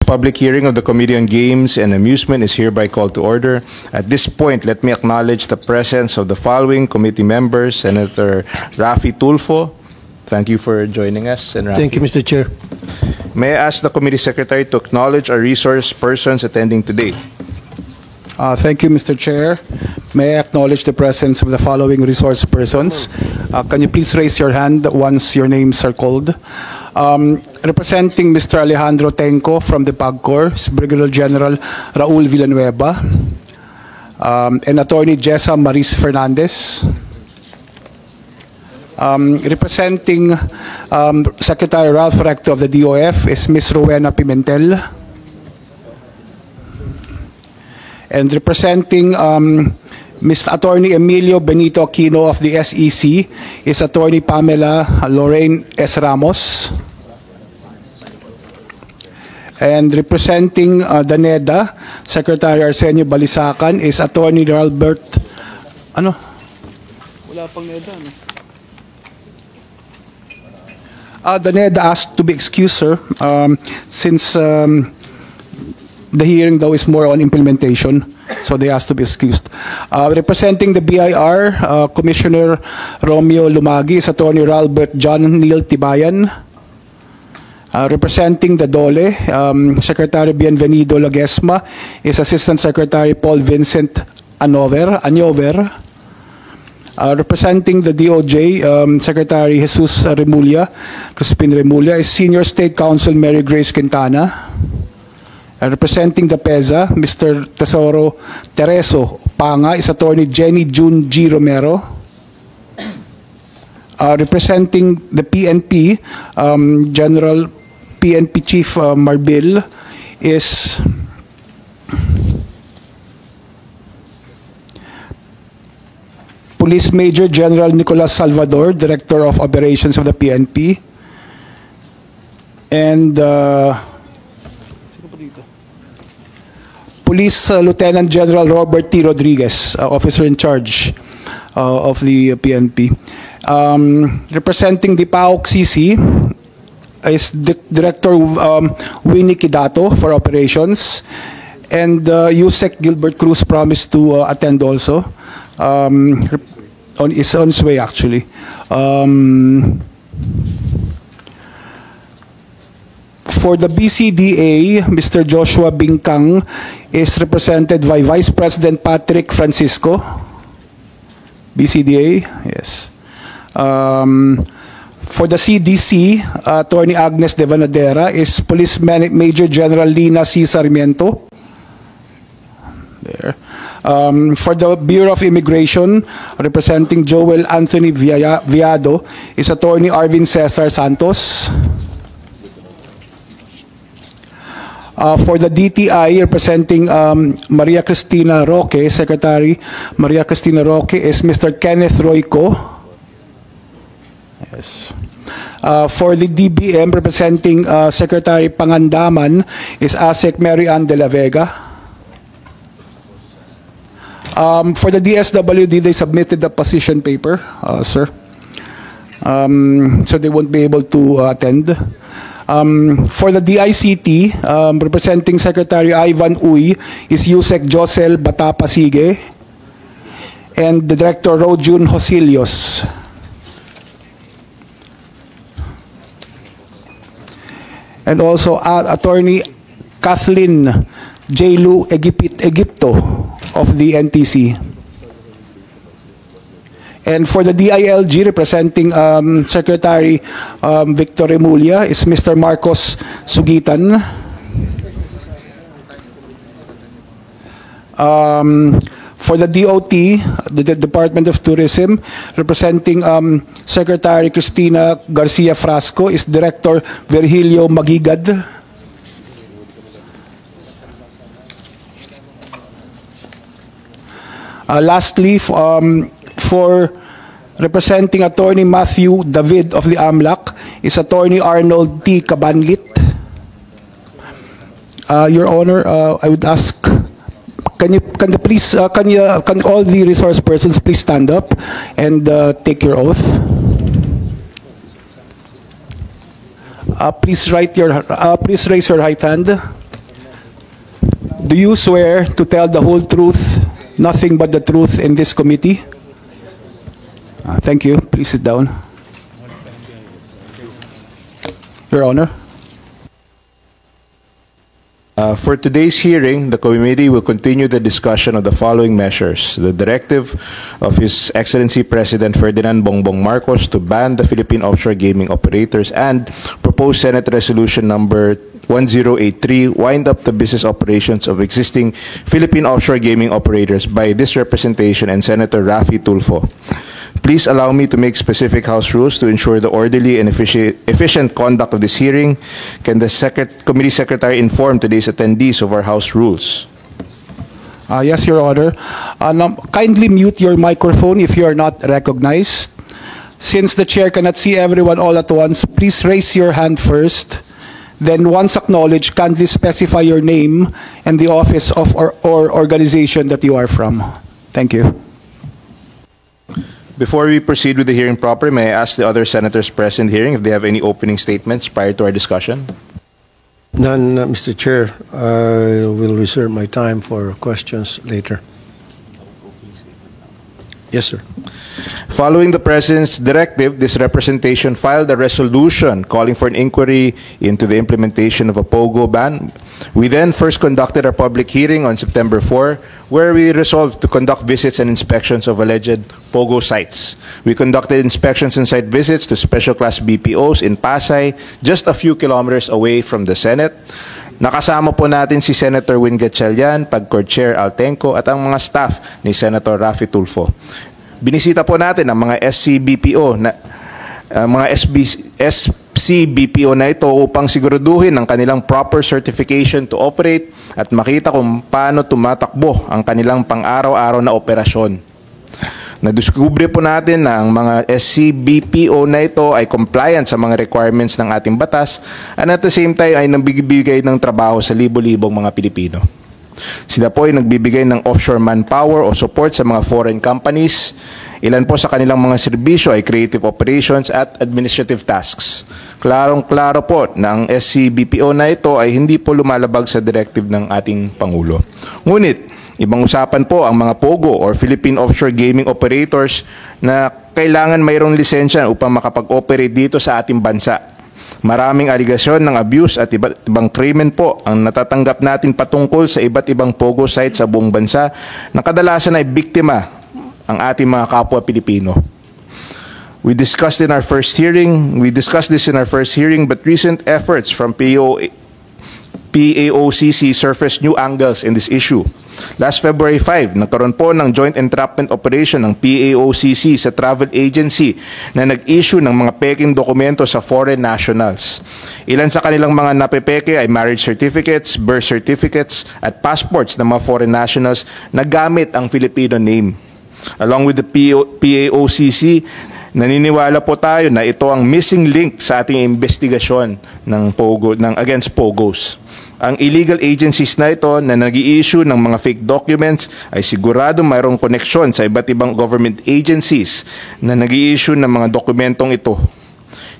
public hearing of the Committee on Games and Amusement is hereby called to order. At this point, let me acknowledge the presence of the following committee members: Senator Raffy Tulfo. Thank you for joining us, Senator Raffy. Thank you, Mr. Chair. May I ask the committee secretary to acknowledge our resource persons attending today? Thank you, Mr. Chair. May I acknowledge the presence of the following resource persons? Can you please raise your hand once your names are called? Representing Mr. Alejandro Tenco from the PAGCOR, Brigadier General Raul Villanueva, and Attorney Jessa Maris Fernandez. Representing Secretary Ralph Recto of the DOF is Ms. Rowena Pimentel. And representing Mr. Attorney Emilio Benito Aquino of the SEC is Attorney Pamela Lorraine S. Ramos. And representing the NEDA, Secretary Arsenio Balisacan is Attorney Albert. Ano? Wala pang NEDA, ano? The NEDA asked to be excused, sir, since the hearing, though, is more on implementation, so they asked to be excused. Representing the BIR, Commissioner Romeo Lumagi is Attorney Albert John Neil Tibayan. Representing the DOLE, Secretary Bienvenido Laguesma is Assistant Secretary Paul Vincent Anyover. Representing the DOJ, Secretary Jesus Crispin Remulla is Senior State Counsel Mary Grace Quintana. Representing the PEZA, Mr. Tesoro Tereso Panga is Attorney Jenny June G. Romero. Representing the PNP, General PNP Chief Marbil is Police Major General Nicolas Salvador, Director of Operations of the PNP. And Police Lieutenant General Robert T. Rodriguez, officer in charge of the PNP. Representing the PAOK CC is Director Winnie Kidato for operations, and Yusek Gilbert Cruz promised to attend also. Is on his way, actually. For the BCDA, Mr. Joshua Bingkang is represented by Vice President Patrick Francisco. BCDA, yes. For the CDC, Attorney Agnes De Vanadera is Police Major General Lina C. Sarmiento. There. For the Bureau of Immigration, representing Joel Anthony Viado is Attorney Arvin Cesar Santos. For the DTI, representing Maria Cristina Roque, Secretary Maria Cristina Roque is Mr. Kenneth Royco. Yes. For the DBM, representing Secretary Pangandaman is ASEC Mary Ann de la Vega. For the DSWD, they submitted the position paper, sir. So they won't be able to attend. For the DICT, representing Secretary Ivan Uy is Yusek Josel Batapasige and the Director Rojun Hosilios. And also Attorney Kathleen J. Egipto of the NTC. And for the DILG, representing Secretary Victor Remulla is Mr. Marcos Sugitan. For the DOT, the Department of Tourism, representing Secretary Cristina Garcia Frasco is Director Virgilio Magigad. Lastly, for representing Attorney Matthew David of the AMLAC is Attorney Arnold T. Cabanlit. Your Honor, I would ask, can all the resource persons please stand up and take your oath? Please raise your right hand. Do you swear to tell the whole truth, nothing but the truth in this committee? Thank you. Please sit down. Your Honor. For today's hearing, the committee will continue the discussion of the following measures. The directive of His Excellency President Ferdinand Bongbong Marcos to ban the Philippine offshore gaming operators and proposed Senate Resolution number 1083, wind up the business operations of existing Philippine offshore gaming operators by this representation and Senator Raffy Tulfo. Please allow me to make specific House rules to ensure the orderly and efficient conduct of this hearing. Can the Committee Secretary inform today's attendees of our House rules? Yes, Your Honor. Kindly mute your microphone if you are not recognized. Since the Chair cannot see everyone all at once, please raise your hand first. Then once acknowledged, kindly specify your name and the office of or organization that you are from. Thank you. Before we proceed with the hearing proper, may I ask the other senators present hearing if they have any opening statements prior to our discussion? None, Mr. Chair. I will reserve my time for questions later. Yes, sir. Following the President's directive, this representation filed a resolution calling for an inquiry into the implementation of a POGO ban. We then first conducted our public hearing on September 4, where we resolved to conduct visits and inspections of alleged POGO sites. We conducted inspections and site visits to special class BPOs in Pasay, just a few kilometers away from the Senate. Nakasama po natin si Senator Win Gatchalian, Pagcor Chair Altenco at ang mga staff ni Senator Raffy Tulfo. Binisita po natin ang mga SCBPO na SCBPO na ito upang siguraduhin ang kanilang proper certification to operate at makita kung paano tumatakbo ang kanilang pang-araw-araw na operasyon. Nadiskubre po natin na ang mga SCBPO na ito ay compliant sa mga requirements ng ating batas and at the same time ay nagbibigay ng trabaho sa libo-libong mga Pilipino. Sila po ay nagbibigay ng offshore manpower o support sa mga foreign companies. Ilan po sa kanilang mga serbisyo ay creative operations at administrative tasks. Klarong-klaro po na ang SCBPO na ito ay hindi po lumalabag sa directive ng ating Pangulo. Ngunit, ibang usapan po ang mga POGO or Philippine Offshore Gaming Operators na kailangan mayroong lisensya upang makapag-operate dito sa ating bansa. Maraming aligasyon ng abuse at iba't ibang krimen po ang natatanggap natin patungkol sa iba't ibang POGO sites sa buong bansa na kadalasan ay biktima ang ating mga kapwa Pilipino. We discussed this in our first hearing, but recent efforts from PAOCC surfaced new angles in this issue. Last February 5, nagkaroon po ng joint entrapment operation ng PAOCC sa travel agency na nag-issue ng mga peking dokumento sa foreign nationals. Ilan sa kanilang mga napepeke ay marriage certificates, birth certificates, at passports ng mga foreign nationals na gamit ang Filipino name. Along with the PAOCC, naniniwala po tayo na ito ang missing link sa ating investigasyon against POGOs. Ang illegal agencies na ito na nag-i-issue ng mga fake documents ay sigurado mayroong koneksyon sa iba't ibang government agencies na nag-i-issue ng mga dokumentong ito.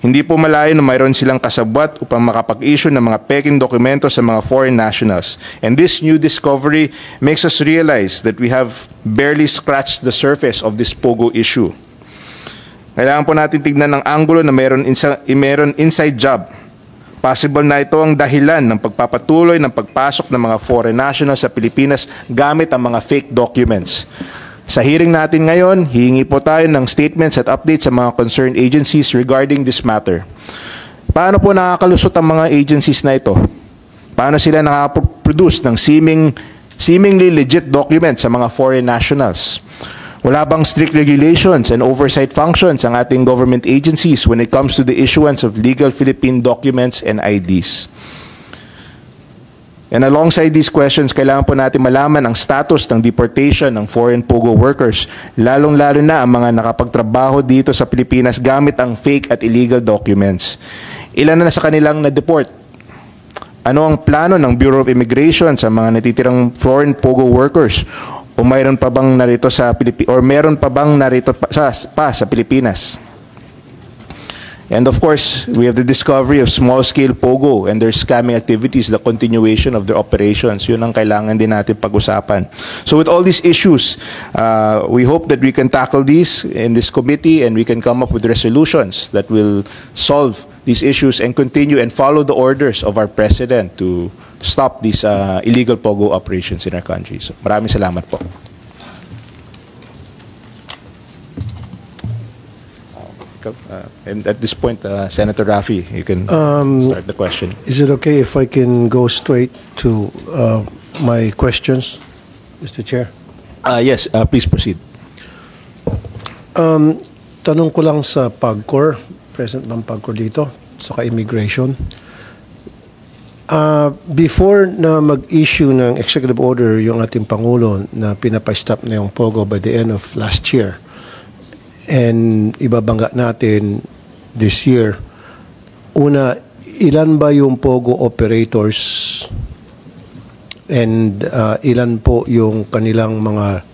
Hindi po malayo na mayroon silang kasabwat upang makapag-issue ng mga peking dokumento sa mga foreign nationals. And this new discovery makes us realize that we have barely scratched the surface of this POGO issue. Kailangan po natin tignan ng anggulo na mayroon inside job. Possible na ito ang dahilan ng pagpapatuloy ng pagpasok ng mga foreign nationals sa Pilipinas gamit ang mga fake documents. Sa hearing natin ngayon, hihingi po tayo ng statements at updates sa mga concerned agencies regarding this matter. Paano po nakakalusot ang mga agencies na ito? Paano sila nakapag-produce ng seemingly legit documents sa mga foreign nationals? Wala bang strict regulations and oversight functions ang ating government agencies when it comes to the issuance of legal Philippine documents and IDs? And alongside these questions, kailangan po natin malaman ang status ng deportation ng foreign POGO workers, lalong-lalo na ang mga nakapagtrabaho dito sa Pilipinas gamit ang fake at illegal documents. Ilan na sa kanilang na-deport? Ano ang plano ng Bureau of Immigration sa mga natitirang foreign POGO workers? O mayroon pa bang narito sa Pilipinas? And of course, we have the discovery of small-scale POGO and their scamming activities, the continuation of their operations. Yun ang kailangan din natin pag-usapan. So with all these issues, we hope that we can tackle these in this committee and we can come up with resolutions that will solve these issues and continue and follow the orders of our President to stop these illegal POGO operations in our country. So maraming salamat po. And at this point, Senator Rafi, you can start the question. Is it okay if I can go straight to my questions, Mr. Chair? Yes, please proceed. Tanong ko lang sa PAGCOR, President ng PAGCOR dito, saka immigration. Before na mag-issue ng executive order yung ating Pangulo na pinapa-stop na yung POGO by the end of last year, and ibabangga natin this year, una, ilan ba yung POGO operators and ilan po yung kanilang mga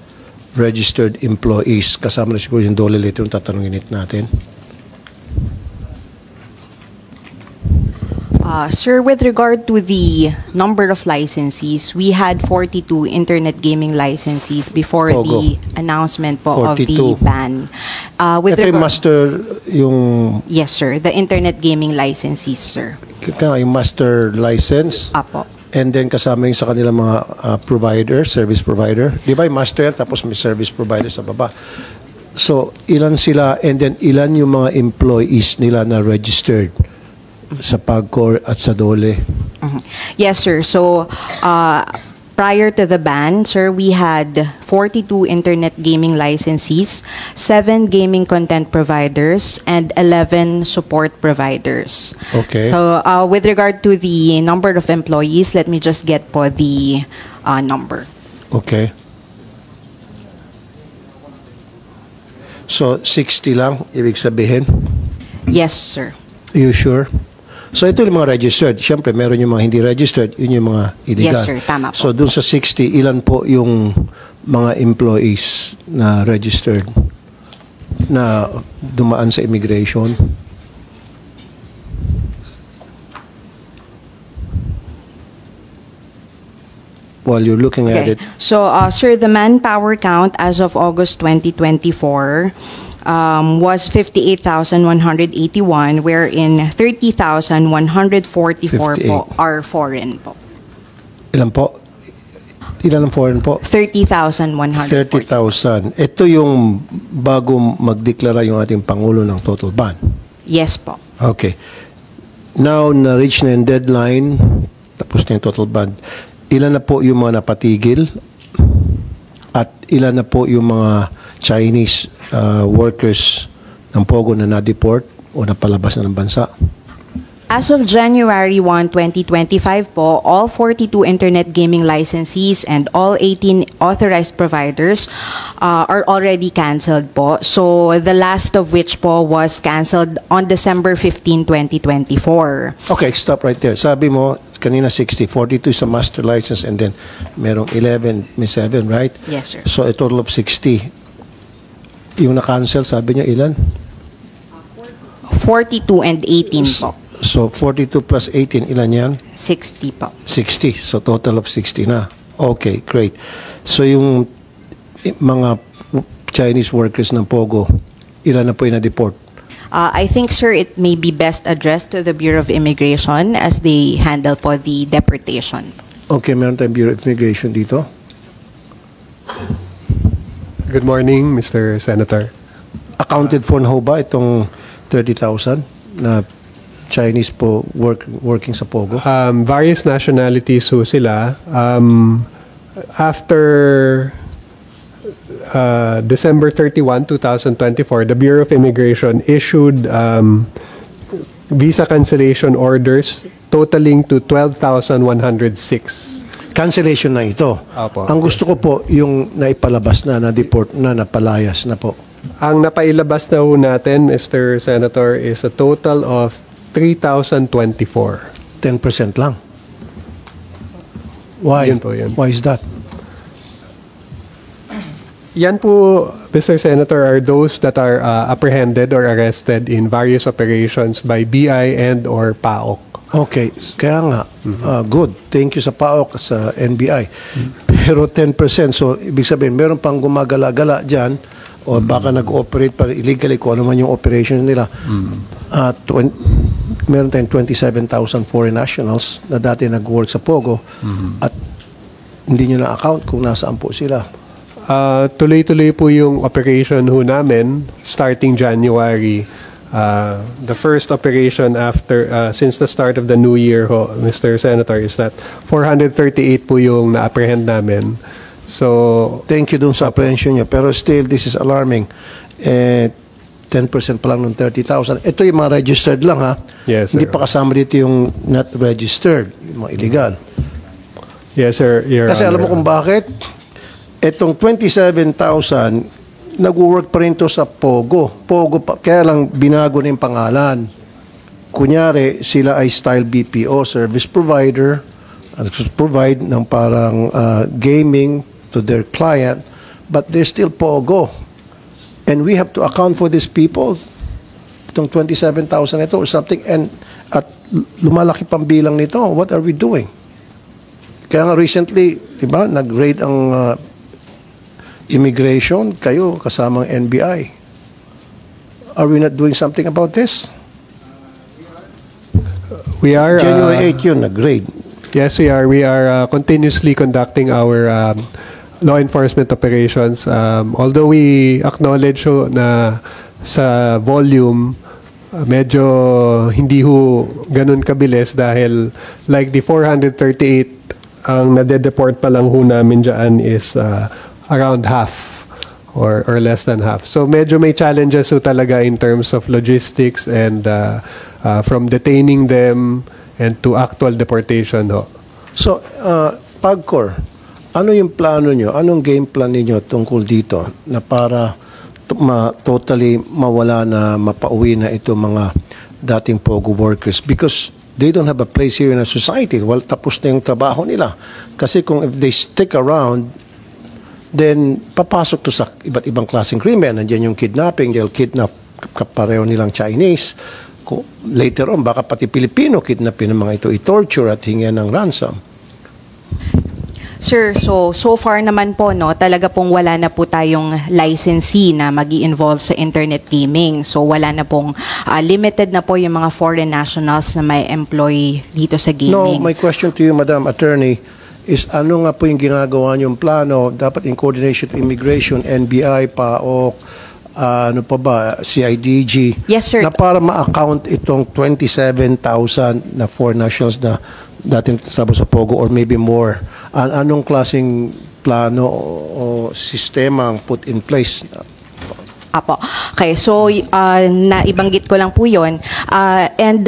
registered employees? Kasama na siguro yung DOLE later yung tatanungin natin. Sir, with regard to the number of licensees, we had 42 internet gaming licensees before Pogo. the announcement po of 42. the ban. With Ito yung regard- master, yung, Yes, sir. The internet gaming licensees, sir. yung master license. Apo. And then kasama yung sa kanilang mga provider, service provider. Di ba yung master yan, tapos may service provider sa baba. So, ilan sila, and then ilan yung mga employees nila na registered sa PAGCOR at sa DOLE? Yes, sir. So, prior to the ban, sir, we had 42 internet gaming licensees, 7 gaming content providers, and 11 support providers. Okay. So, with regard to the number of employees, let me just get po the number. Okay. So, 60 lang, ibig sabihin? Yes, sir. You sure? So, ito yung mga registered. Siyempre, meron yung mga hindi registered. Yun yung mga illegal. Yes, sir. Tama po. So, dun sa 60, ilan po yung mga employees na registered na dumaan sa immigration? While you're looking at it, So, sir, the manpower count as of August 2024 was 58,181, wherein 30,144 po 58. are foreign po. ilan po? Ilan ang foreign po? 30,144. 30,000. Ito yung bago magdeklara yung ating Pangulo ng total ban. Yes po. Okay. Now, na-reach na yung deadline, tapos na yung total ban. Ilan na po yung mga napatigil? At ilan na po yung mga Chinese workers ng POGO na na-deport o napalabas na ng bansa? As of January 1, 2025 po, all 42 internet gaming licensees and all 18 authorized providers are already canceled po. So, the last of which po was canceled on December 15, 2024. Okay, stop right there. Sabi mo, kanina 60, 42 sa master license and then merong 11, may 7, right? Yes, sir. So, a total of 60. Yung na-cancel, sabi niya ilan? 42 and 18 po. So, 42 plus 18, ilan yan? 60 po. 60. So, total of 60 na. Okay, great. So, yung mga Chinese workers ng POGO, ilan na po yung na-deport? I think, sir, it may be best addressed to the Bureau of Immigration as they handle po the deportation. Okay, meron tayong Bureau of Immigration dito. Good morning, Mr. Senator. Accounted for na ho ba itong 30,000 na Chinese po working sa POGO? Various nationalities ho sila. After December 31, 2024, the Bureau of Immigration issued visa cancellation orders totaling to 12,106. Cancellation na ito. Apo. Ang gusto ko po yung naipalabas na, na-deport na, napalayas na po. Ang napailabas na ho natin, Mr. Senator, is a total of 3,024. 10% lang. Why? Yun po, yun. Why is that? Yan po, Mr. Senator, are those that are apprehended or arrested in various operations by BI and or PAOK. Okay, kaya nga, good. Thank you sa PAOK, sa NBI. Pero 10%, so ibig sabihin, meron pang gumagala-gala dyan, o baka nag-operate pa illegally kung ano man yung operation nila. Meron tayong 27,000 foreign nationals na dati nag-work sa Pogo at hindi nyo na-account kung nasaan po sila. Tuloy-tuloy po yung operation ho namin starting January. The first operation after since the start of the new year ho, Mr. Senator, is that 438 po yung na-apprehend namin. So, thank you dun sa apprehension niya. Pero still, this is alarming. 10% pa lang ng 30,000. Ito yung mga registered lang, ha? Yes, Hindi sir. pa kasama dito yung not registered, yung mga illegal. yes, sir. Your Kasi alam mo Honor. kung bakit? Itong 27,000, nag-work pa rin to sa Pogo. Pogo pa, kaya lang binago na yung pangalan. Kunyari, sila ay style BPO, service provider, provide ng parang gaming to their client, but they're still Pogo. And we have to account for these people. Itong 27,000 ito or something, and at lumalaki pang bilang nito. What are we doing? Kaya nga recently, di ba, nag-raid ang immigration, kayo kasamang NBI. Are we not doing something about this? We are January 8 yun, nag-raid. Yes, we are. We are continuously conducting our law enforcement operations. Although we acknowledge ho na sa volume, medyo hindi ho ganun kabilis dahil like the 438, ang nade-deport pa lang ho namin dyan is around half or less than half. So medyo may challenges ho talaga in terms of logistics and from detaining them and to actual deportation ho. So, PAGCOR, ano yung plano nyo? Anong game plan ninyo tungkol dito na para totally mawala na mapauwi na ito mga dating Pogo workers? Because they don't have a place here in our society. Well, tapos na yung trabaho nila. Kasi kung if they stick around, then papasok to sa iba't ibang klaseng krimen. Nandiyan yung kidnapping, they'll kidnap kapareho nilang Chinese. Later on, baka pati Pilipino kidnapin ng mga ito, i-torture at hingyan ng ransom. Sir, so far naman po, no, talaga pong wala na po tayong licensee na magi-involve sa internet gaming. So wala na pong limited na po yung mga foreign nationals na may employee dito sa No, gaming. my question to you, Madam Attorney, is ano nga po yung ginagawa niyong plano? Dapat in coordination with immigration, NBI, PAOK, ano pa ba, CIDG, Yes, sir. na para ma-account itong 27,000 na foreign nationals na dating trabaho sa Pogo or maybe more. Anong klaseng plano o sistema ang put in place? Apo. Okay, so naibanggit ko lang po yun. And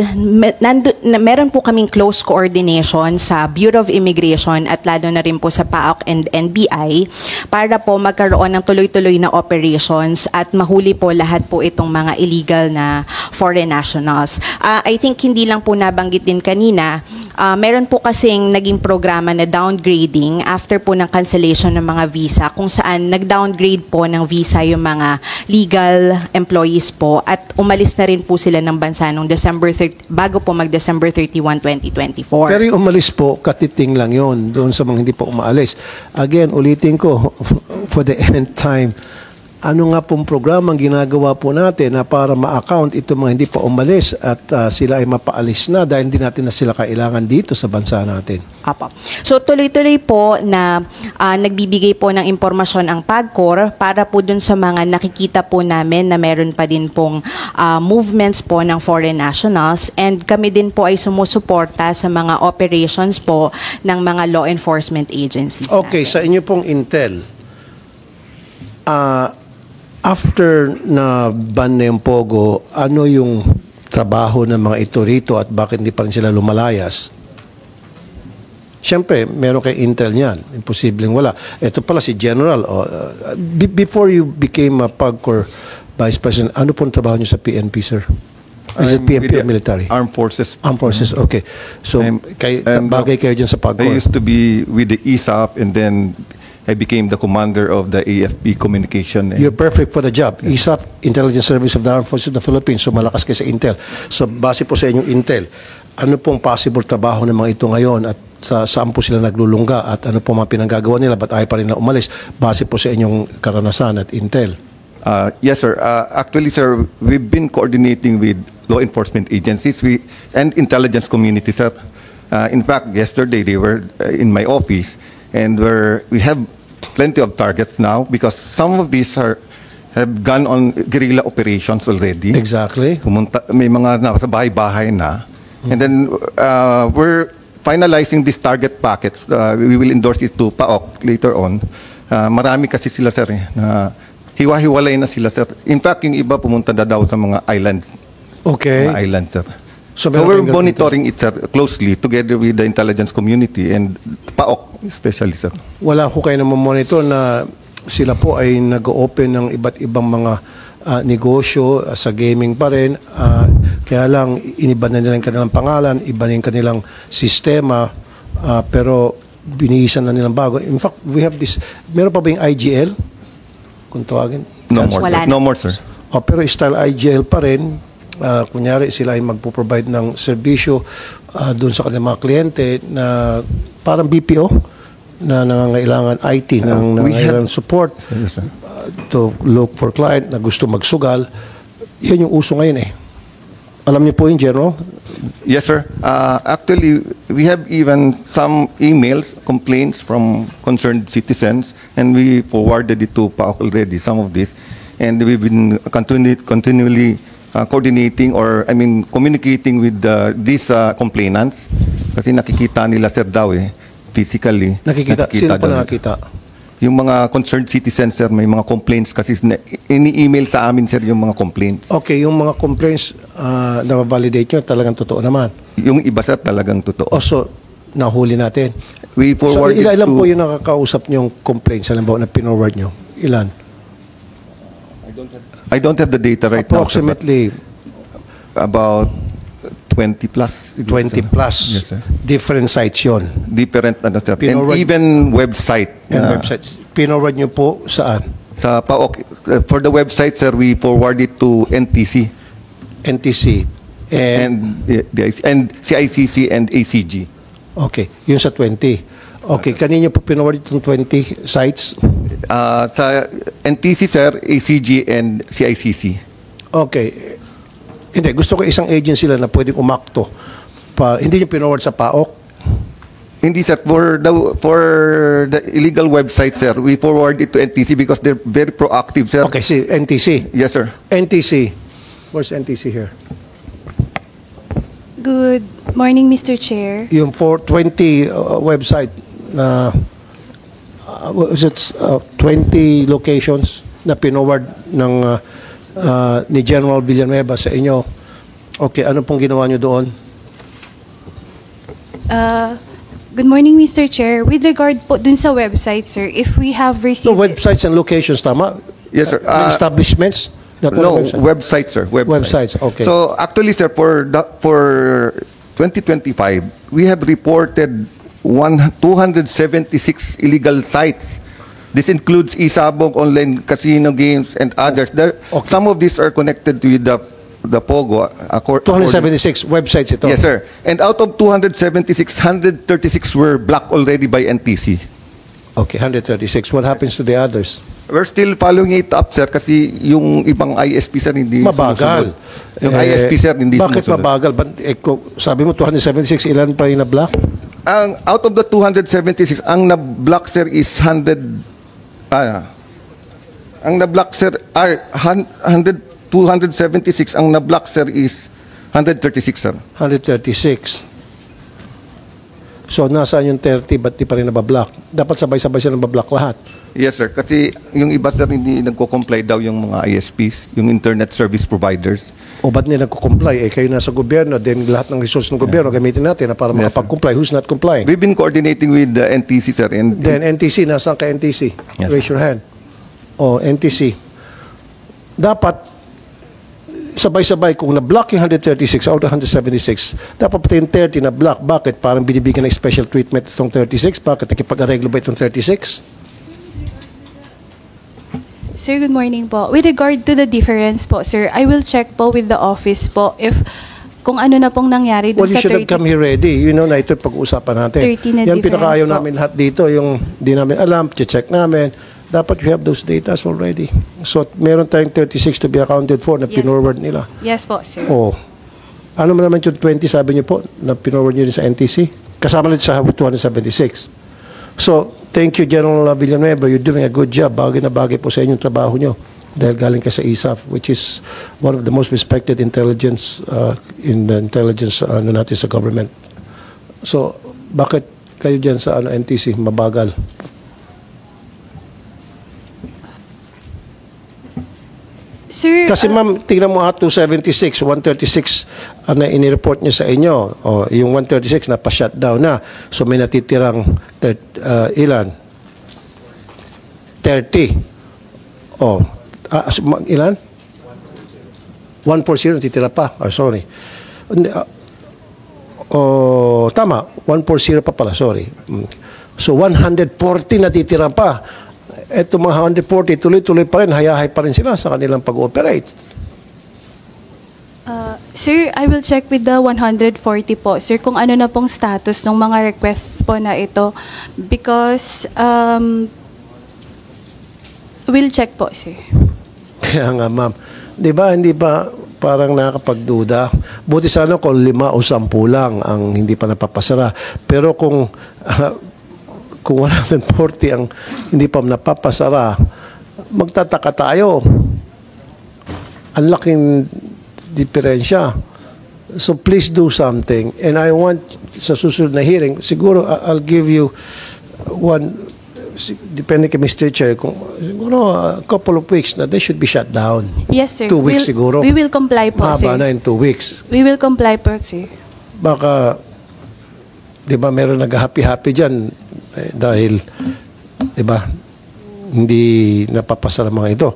meron po kaming close coordination sa Bureau of Immigration at lalo na rin po sa PAOK and NBI para po magkaroon ng tuloy-tuloy na operations at mahuli po lahat po itong mga illegal na foreign nationals. I think hindi lang po nabanggit din kanina, meron po kasing naging programa na downgrading after po ng cancellation ng mga visa kung saan nag-downgrade po ng visa yung mga legal employees po at umalis na rin po sila ng bansa noong bago po mag-December 31, 2024. Pero yung umalis po, katiting lang yon doon sa mga hindi po umaalis. Again, ulitin ko, for the end time, ano nga pong programang ginagawa po natin na para ma-account itong mga hindi pa umalis at sila ay mapaalis na dahil hindi natin na sila kailangan dito sa bansa natin? Apo. So tuloy-tuloy po na nagbibigay po ng impormasyon ang PAGCOR para po dun sa mga nakikita po namin na meron pa din pong movements po ng foreign nationals and kami din po ay sumusuporta sa mga operations po ng mga law enforcement agencies Okay, natin. sa inyo pong intel, after na ban na yung Pogo, ano yung trabaho ng mga ito rito at bakit hindi pa rin sila lumalayas? Siyempre, meron kay Intel niyan. Imposibleng wala. Ito pala si General. Before you became a PAGCOR Vice President, ano pong trabaho niyo sa PNP, sir? Is it I'm PNP or with the military? Armed Forces. Armed Forces, okay. So, bagay kayo dyan sa I PAGCOR. used to be with the ESAP and then I became the commander of the AFP communication. You're perfect for the job. ISAP, Intelligence Service of the Armed Forces of the Philippines. So malakas kayo sa Intel. So base po sa inyong Intel, ano pong possible trabaho ng mga ito ngayon at saan po sila naglulungga at ano po mga pinanggagawa nila ba't ayaw pa rin na umalis base po sa inyong karanasan at Intel? Yes, sir. Actually, sir, we've been coordinating with law enforcement agencies and intelligence community, sir. In fact, yesterday they were in my office, and we have plenty of targets now because some of these have gone on guerrilla operations already. Exactly. May mga nasa bahay-bahay na. And then we're finalizing these target packets. We will endorse it to PAOK later on. Marami kasi sila, sir, na hiwa-hiwalay na sila, sir. In fact, yung iba pumunta na daw sa mga islands. Okay. Mga islands, sir. So we're monitoring it, sir, closely together with the intelligence community and PAOK especially, sir. Wala ko kayo naman monitor na sila po ay nag-open ng iba't ibang mga negosyo sa gaming pa rin. Kaya lang, iniba na nila yung kanilang pangalan, iba na yung kanilang sistema, pero binihisan na nilang bago. In fact, we have this, meron pa ba yung IGL? Kung tawagin? No more, Wala sir. na. No more, sir. Pero style IGL pa rin. Kunyari sila ay magpo-provide ng serbisyo doon sa kanilang mga kliyente na parang BPO na nangangailangan IT, nangangailangan support to look for client na gusto magsugal. Yan yung uso ngayon eh. Alam niyo po yung General? Yes, sir. Actually, we have even some emails, complaints from concerned citizens, and we forwarded it to PAOK already, some of this. And we've been continually coordinating or, communicating with these complainants. Kasi nakikita nila, sir, daw physically. Nakikita? Sino po daw. nakikita? Yung mga concerned citizens, sir, may mga complaints kasi ini-email sa amin, sir, yung mga complaints. Okay, yung mga complaints na ma-validate nyo, talagang totoo naman. Yung iba, sir, talagang totoo. Also, nahuli natin. We So, forwarded ilan to... po yung nakakausap nyo yung complaints, halimbawa na pinorward nyo? Ilan? I don't have the data right Approximately now, sir, about 20 plus. 20 plus. Yes, sir. Different sites yon. Different, sir. And Pinorward- even website. And websites. Pinorward nyo po saan? Sa PAOK, for the website, sir, we forward it to NTC NTC. And and CICC and ACG. okay, yun sa 20. Okay, kanino po pinorward itong 20 sites? Sa NTC, sir, ACG and CICC. Okay. Hindi, gusto ko isang agency lang na pwedeng umakto. Hindi nyo pinorward sa PAOK? Hindi, sir. For the illegal website, sir, we forward it to NTC because they're very proactive, sir. Okay, si NTC. Yes, sir. NTC. Where's NTC here? Good morning, Mr. Chair. Yung 420 website na was it 20 locations na pinorward ng ni General Villanueva sa inyo. Okay, ano pong ginawa nyo doon? Good morning, Mr. Chair. With regard po dun sa website, sir, if we have received... So websites and locations, tama? Yes, sir. May establishments? Not No, website. websites, sir. Websites, okay. So actually, sir, for 2025, we have reported 276 illegal sites. This includes Isabong, online casino games, and others. Some of these are connected to the POGO. 276 websites ito? Yes, sir. And out of 276, 136 were blocked already by NTC. Okay, 136. What happens to the others? We're still following it up, sir, kasi yung ibang ISP, sir, hindi Mabagal. sumusunod. Yung ISP, sir, hindi bakit sumusunod. mabagal? Sabi mo 276, ilan pa yung na-block? Out of the 276, ang na-block, sir, is 100... ang na-block, sir, 276. Ang na-block, sir, is 136, sir. 136. So, nasaan yung 30, ba't di pa rin nabablock? Dapat sabay-sabay sila nabablock lahat. Yes, sir. Kasi yung iba, sir, hindi nagko-comply daw yung mga ISPs, yung internet service providers. O ba't nila nagko-comply? Kayo nasa gobyerno, then lahat ng resources ng gobyerno gamitin natin na para makapag-comply. Who's not complying? We've been coordinating with the NTC, sir. And Then NTC, nasaan ka NTC? Yes. Raise your hand. O, NTC. Dapat, sabay-sabay, kung na-block yung 136 out of 176, dapat pati yung 30 na-block. Bakit? Parang binibigyan ng special treatment itong 36? Bakit? Nakipag-areglo ba itong 36? Sir, good morning po. With regard to the difference po, sir, I will check po with the office po if kung ano na pong nangyari dun Well, you sa should have 30. come here ready. You know na ito pag-uusapan natin. 30 na Yan difference pinakaayaw po. namin lahat dito, yung di namin alam, check namin. Dapat you have those data already. So, meron tayong 36 to be accounted for na Yes. pinorward nila. Yes po, sir. Oh. Ano mo naman yung 20, sabi niyo po, na pinorward niyo rin sa NTC? Kasama rin sa 276. So, thank you, General Villanueva. You're doing a good job. Bagay na bagay po sa inyong trabaho niyo. Dahil galing ka sa ISAF, which is one of the most respected intelligence in the intelligence natin sa government. So, bakit kayo dyan sa NTC mabagal? Sir, Kasi ma'am, tingnan mo 276, 136 na inireport niya sa inyo. O, yung 136 na pa-shutdown na. So may natitirang ilan? 30. O, ilan? 140 natitira pa. Oh, sorry. Tama, 140 pa pala, sorry. So 140 natitira pa. Eto mga 140, tuloy-tuloy pa rin, hayahay pa rin sila sa kanilang pag-ooperate. Sir, I will check with the 140 po, sir, kung ano na pong status ng mga requests po na ito. Because, we'll check po, sir. Kaya nga, ma'am. Di ba, hindi ba parang nakakapagduda? Buti sana kung 5 o 10 lang ang hindi pa napapasara. Pero kung 140 ang hindi pa napapasara, magtataka tayo. Ang laking diferensya. So please do something. And I want, sa susunod na hearing, siguro I'll give you one, depende kay Mr. Chair, kung siguro a couple of weeks na they should be shut down. Yes, sir. 2 weeks siguro. We will comply po, sir. Mahaba na in 2 weeks. We will comply po, sir. Baka, di ba, meron nag-happy-happy dyan dahil, di ba, hindi napapasara mga ito.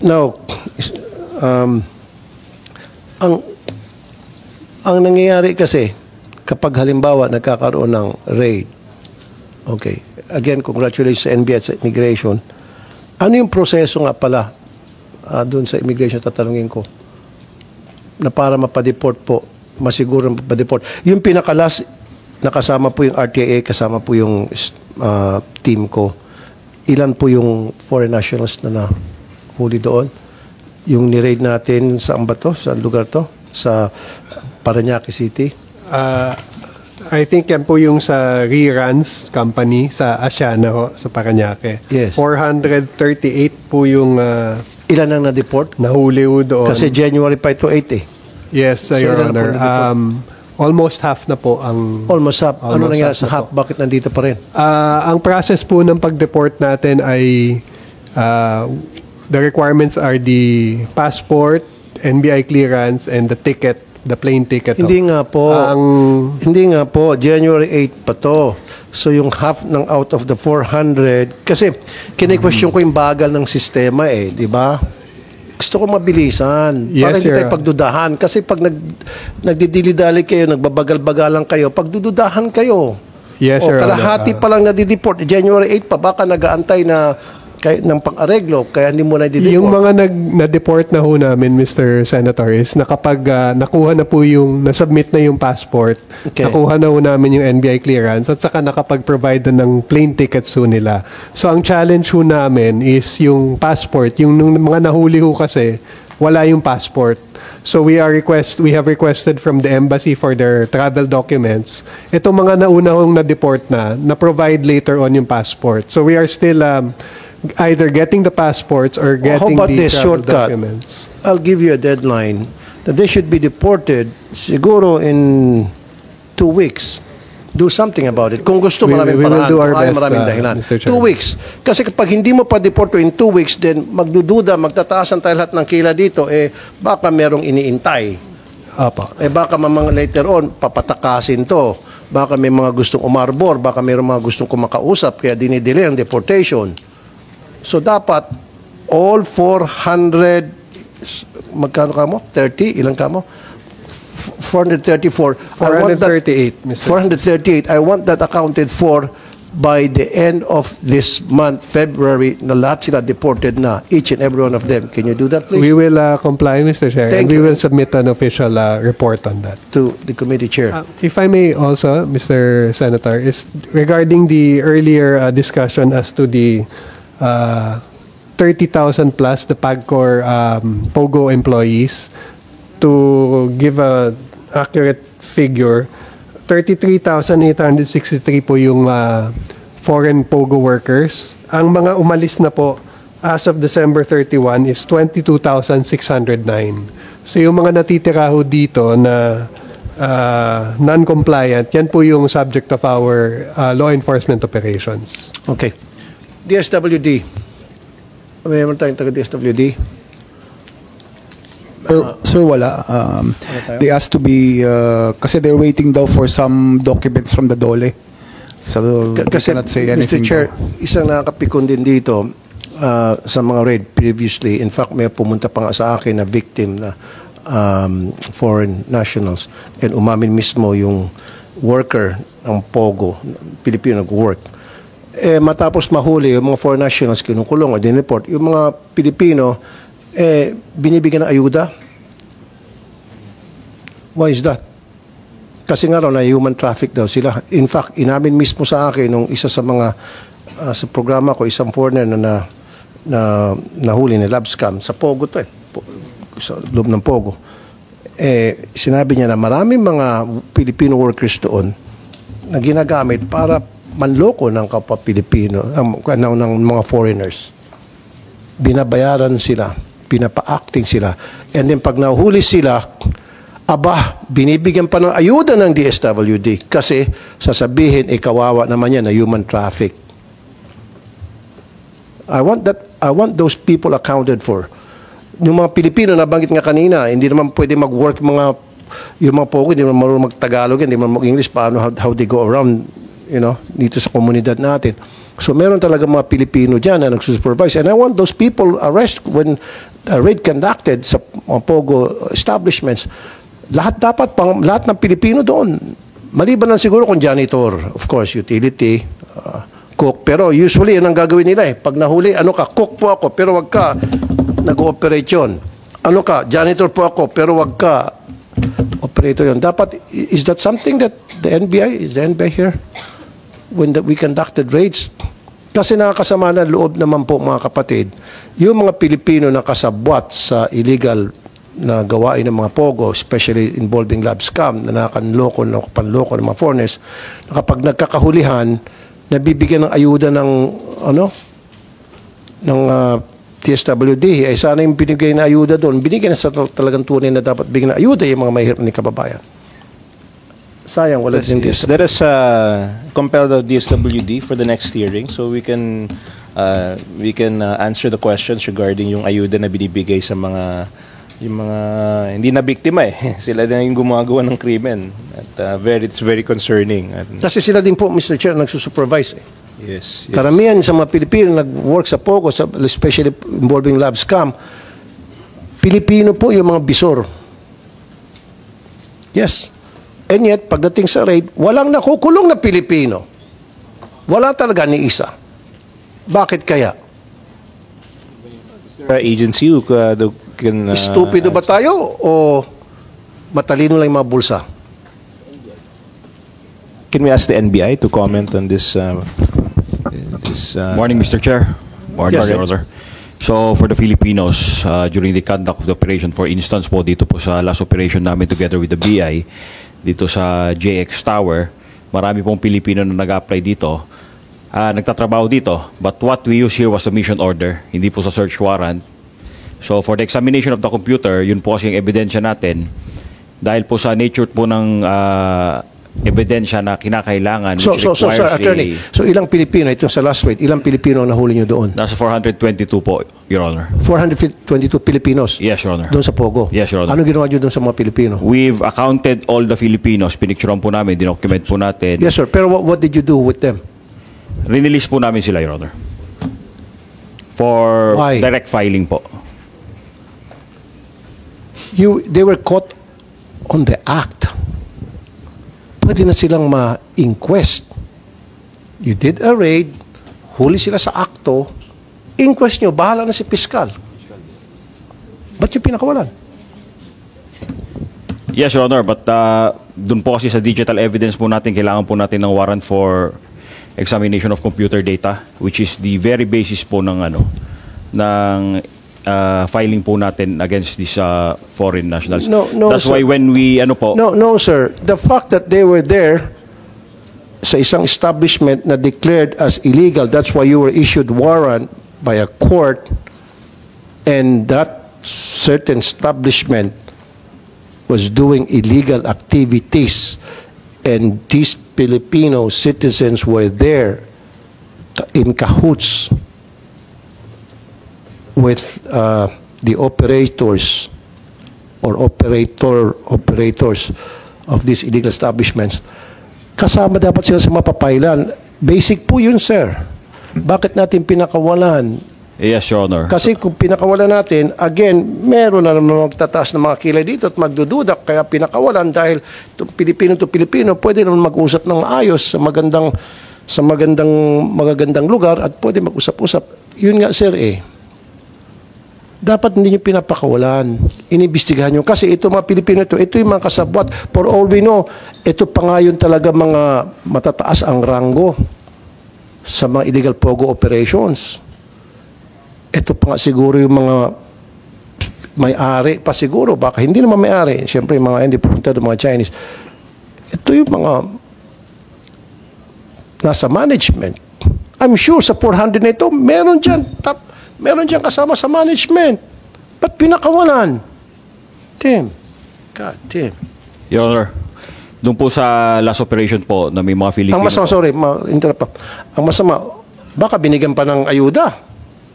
Now, ang nangyayari kasi, kapag halimbawa nagkakaroon ng raid, okay, again, congratulations sa NBI at sa immigration, ano yung proseso nga pala doon sa immigration, tatanungin ko, na para mapadeport po, masiguro mapadeport. Yung pinakalas, nakasama po yung RTIA, kasama po yung team ko. Ilan po yung foreign nationals na huli doon? Yung ni-raid natin, saan ba to? Saan lugar to? Sa Parañaque City? I think yan po yung sa reruns company sa Asiana ho, sa Parañaque. Yes. 438 po yung Ilan ang na-deport? nahuli ho doon. Kasi January pa ito 8 eh. Yes, So, Your ilan na po Honor. na-deport? Almost half na po ang... Almost half. Ano Almost nangyari half sa na half? po. Bakit nandito pa rin? Ang process po ng pag-deport natin ay the requirements are the passport, NBI clearance, and the ticket, the plane ticket. Hindi nga po. Hindi nga po. January 8 pa to. So yung half ng out of the 400, kasi kine-question ko yung bagal ng sistema eh, di ba? Gusto ko mabilisan. Yes, para hindi sir. tayo pagdudahan. Kasi pag nagdidili-dali kayo, nagbabagal-bagalan kayo, pagdududahan kayo. Yes, o Your kalahati Honor. pa lang nadideport. January 8 pa, baka nag-aantay na ng pang-areglo, kaya hindi mo nadideport. Yung mga na-deport na ho namin, Mr. Senator, is na kapag nakuha na po yung, nasubmit na yung passport, Okay. nakuha na ho namin yung NBI clearance, at saka nakapag-provide na ng plane tickets ho nila. So, ang challenge ho namin is yung passport. Yung nung mga nahuli ho kasi, wala yung passport. So, we have requested from the embassy for their travel documents. Itong mga nauna hong na-deport na-provide later on yung passport. So, we are still either getting the passports or How getting about the this travel shortcut? documents. I'll give you a deadline that they should be deported siguro in 2 weeks. Do something about it. Kung gusto, We maraming will paraan. do our Kung ayaw, best, maraming dahilan. Mr. 2 Chairman. weeks. Kasi kapag hindi mo pa deporto in 2 weeks, then magdududa, magtataasan tayo lahat ng kila dito, baka merong iniintay. Apa. Baka mga later on, papatakasin to. Baka may mga gustong umarbor, baka mayroong mga gustong kumakausap, kaya dinidelay ang deportation. So dapat, all 400, magkano ka mo? 30? Ilan ka mo? 434. 438, Mr. 438. I want that accounted for by the end of this month, February, na lahat sila deported na, each and every one of them. Can you do that, please? We will comply, Mr. Chair, Thank and we you. will submit an official report on that. To the committee chair. If I may also, Mr. Senator, is regarding the earlier discussion as to the 30,000 plus the PAGCOR POGO employees, to give a accurate figure, 33,863 po yung foreign POGO workers. Ang mga umalis na po as of December 31 is 22,609. So yung mga natitira ho dito na non-compliant, yan po yung subject of our law enforcement operations. Okay. DSWD. Mayroon tayong taga-DSWD. Sir, wala. They asked to be, kasi they're waiting daw for some documents from the DOLE. So, they Kasi, cannot say Mr. anything Chair, daw. isang nakakapikon din dito sa mga raid previously. In fact, may pumunta pa nga sa akin na victim na foreign nationals. And umamin mismo yung worker ng POGO, Pilipino nag-work. Matapos mahuli, yung mga foreign nationals kinukulong o dineport, yung mga Pilipino, binibigyan ng ayuda. Why is that? Kasi nga raw na human traffic daw sila. In fact, inamin mismo sa akin nung isa sa mga sa programa ko, isang foreigner na nahuli ni Labscam sa Pogo to sa loob ng Pogo. Sinabi niya na maraming mga Filipino workers doon na ginagamit para manloko ng kapwa Pilipino, ng mga foreigners. Binabayaran sila, pinapa-acting sila. And then pag nahuli sila, binibigyan pa ng ayuda ng DSWD kasi sasabihin, kawawa naman yan na human traffic. I want those people accounted for. Yung mga Pilipino na banggit nga kanina, hindi naman pwede mag-work yung mga Pogo, hindi naman marunong mag-Tagalog, hindi naman mag-English, paano, how they go around, dito sa komunidad natin. So meron talaga mga Pilipino dyan na nagsusupervise. And I want those people arrest when a raid conducted sa mga Pogo establishments. Lahat ng Pilipino doon. Maliban lang siguro kung janitor, of course, utility, cook. Pero usually, yun ang gagawin nila. Pag nahuli, cook po ako, pero wag ka nag-ooperate yun. Janitor po ako, pero wag ka operator yun. Dapat, is that something that the NBI here? When we conducted raids? Kasi nakakasama na loob naman po mga kapatid, yung mga Pilipino na kasabwat sa illegal na gawain ng mga Pogo, especially involving Labscam, na panloko ng mga foreigners, na kapag nagkakahulihan, nabibigyan ng ayuda ng TSWD, ay sana yung binigay na ayuda doon, binigyan na sa talagang tunay na dapat bigyan na ayuda yung mga mahirap ni kababayan. Sayang, wala din this. Let us compel the DSWD for the next hearing so we can answer the questions regarding yung ayuda na binibigay sa yung mga hindi na biktima Sila din yung gumagawa ng krimen. At it's very concerning. Kasi sila din po, Mr. Chair, nagsusupervise Yes. Karamihan sa mga Pilipino nag-work sa Pogo, especially involving Labscam, Pilipino po yung mga bisor. Yes. And yet, pagdating sa raid, walang nakukulong na Pilipino. Wala talaga ni isa. Bakit kaya? Agency who can... Stupido ba tayo o matalino lang yung mga bulsa? Can we ask the NBI to comment on this? Morning, Mr. Chair. Morning, Yes. Your Honor. So, for the Filipinos, during the conduct of the operation, for instance po, dito po sa last operation namin together with the BI, dito sa JX Tower, marami pong Pilipino na nag-apply dito, nagtatrabaho dito. But what we use here was a mission order, hindi po sa search warrant. So, for the examination of the computer, yun po kasi yung ebidensya natin. Dahil po sa nature po ng ebidensya na kinakailangan, So, which sir, requires attorney, so ilang Pilipino, ito sa last raid, ilang Pilipino ang nahuli nyo doon? nasa 422 po, Your Honor. 422 Filipinos? Yes, Your Honor. Doon sa Pogo? Yes, Your Honor. Ano ginawa nyo doon sa mga Pilipino? We've accounted all the Filipinos. Pinicturean po namin, dinocument po natin. Yes, sir. Pero what did you do with them? Release po namin sila, Your Honor. For Why? direct filing po. They were caught on the act. Pwede na silang ma-inquest. You did a raid, huli sila sa akto, inquest nyo, bahala na si piskal. Ba't yung pinakawalan? Yes, Your Honor, but dun po kasi sa digital evidence po natin, kailangan po natin ng warrant for examination of computer data, which is the very basis po ng filing po natin against these foreign nationals. No, That's sir. why when we, No, sir. The fact that they were there sa isang establishment na declared as illegal, that's why you were issued warrant by a court, and that certain establishment was doing illegal activities, and these Filipino citizens were there in cahoots with the operators or operators of these illegal establishments. Kasama dapat sila sa mapapailan. Basic po yun, sir. Bakit natin pinakawalan? yes, Your Honor. Kasi kung pinakawalan natin, again, meron na naman magtataas ng mga kilay dito at magdududak, kaya pinakawalan dahil Pilipino to Pilipino, pwede naman mag-usap ng ayos sa magagandang lugar at pwede mag-usap-usap. Yun nga, sir, dapat hindi nyo pinapakawalan. Inibistigahan nyo. Kasi ito mga Pilipino, ito yung mga kasabwat. For all we know, ito pa nga yun talaga mga matataas ang ranggo sa mga illegal pogo operations. Ito pa nga siguro yung mga may-ari pa siguro. Baka hindi naman may-ari. Siyempre, yung mga hindi pupunta doon, mga Chinese. Ito yung mga nasa management. I'm sure sa 400 na ito, meron dyan kasama sa management. Ba't pinakawalan? Damn. God damn. Your Honor, doon po sa last operation po na may mga Filipino. Ang masama, sorry, interrupt pa. Ang masama, baka binigyan pa ng ayuda.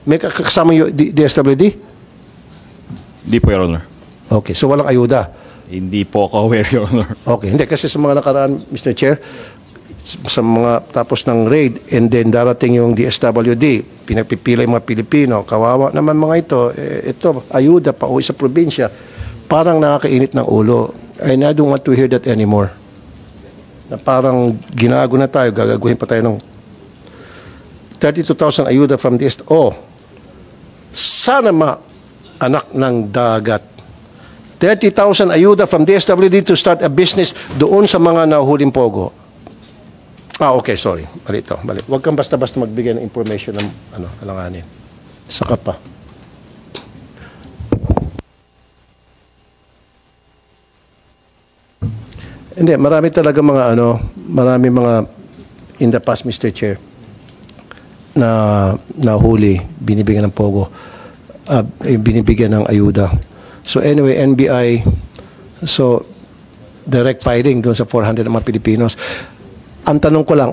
May kasama yung DSWD? Hindi po, Your Honor. Okay, so walang ayuda. Hindi po ako aware, Your Honor. Okay, hindi. Kasi sa mga nakaraan, Mr. Chair, sa mga tapos ng raid and then darating yung DSWD, pinagpipila yung mga Pilipino, kawawa naman mga ito, ayuda pa uwi sa probinsya, parang nakakainit ng ulo. And I don't want to hear that anymore. Na parang ginago na tayo, gagaguhin pa tayo ng 32,000 ayuda from DSWD. Sana anak ng dagat. 30,000 ayuda from DSWD to start a business doon sa mga nahuhuling pogo. Okay, sorry. Mali ito. Mali. Huwag kang basta-basta magbigay ng information ng alanganin. Saka pa. Hindi, marami talaga marami mga in the past, Mr. Chair, na nahuli, binibigyan ng pogo, binibigyan ng ayuda. So anyway, NBI, so direct filing doon sa 400 ng mga Pilipinos. Ang tanong ko lang,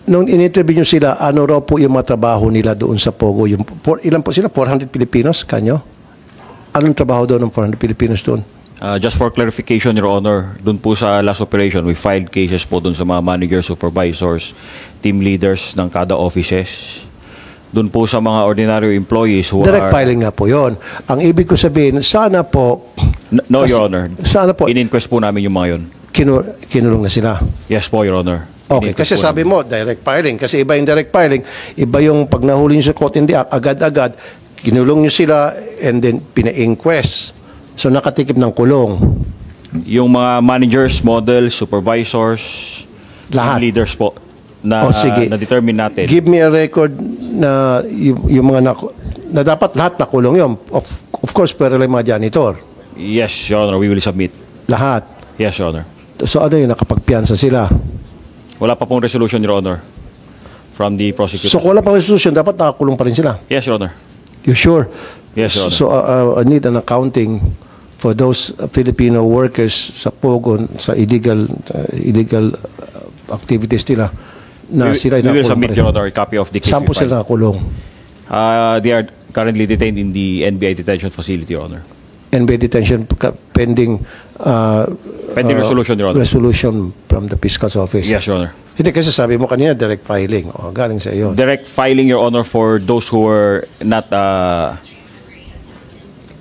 nung in-interview nyo sila, ano raw po yung mga trabaho nila doon sa Pogo? Ilan po sila? 400 Filipinos? Kanyo? Anong trabaho doon ng 400 Filipinos doon? Just for clarification, Your Honor, doon po sa last operation, we filed cases po doon sa mga managers, supervisors, team leaders ng kada offices. Doon po sa mga ordinary employees who direct filing nga po yon. Ang ibig ko sabihin, sana po... No, Your Honor. Sana po... In-inquest po namin yung mga yun. Kinulong na sila? Yes po, Your Honor. Okay, kasi sabi mo, direct filing. Kasi iba yung direct filing. Iba yung pag nahuli nyo sa court in the act, agad-agad, kinulong nyo sila and then pina-inquest. So nakatikip ng kulong. Yung mga managers, models, supervisors, Lahat. leaders po na sige. na-determine natin. Give me a record na yung mga na dapat lahat nakulong yun. Of course, pero lang mga janitor. Yes, Your Honor, we will submit. Lahat. Yes, Your Honor. So ano yun, nakapagpiansa sila. Wala pa pong resolution, Your Honor, from the prosecutor. So kung wala pang resolution, dapat nakakulong pa rin sila. Yes, Your Honor. You sure? Yes, Your Honor. So I need an accounting for those Filipino workers sa Pogo, sa illegal activities nila na sila we will nakakulong submit, pa rin. Your Honor, a copy of the case. Saan po we filed. sila nakakulong? They are currently detained in the NBI detention facility, Your Honor. NBI detention pending Pending resolution, Your Honor. resolution from the Fiscal's Office. Yes, Your Honor. Hindi kasi sabi mo kanina direct filing. Galing sa iyo. Direct filing, Your Honor, for those who were not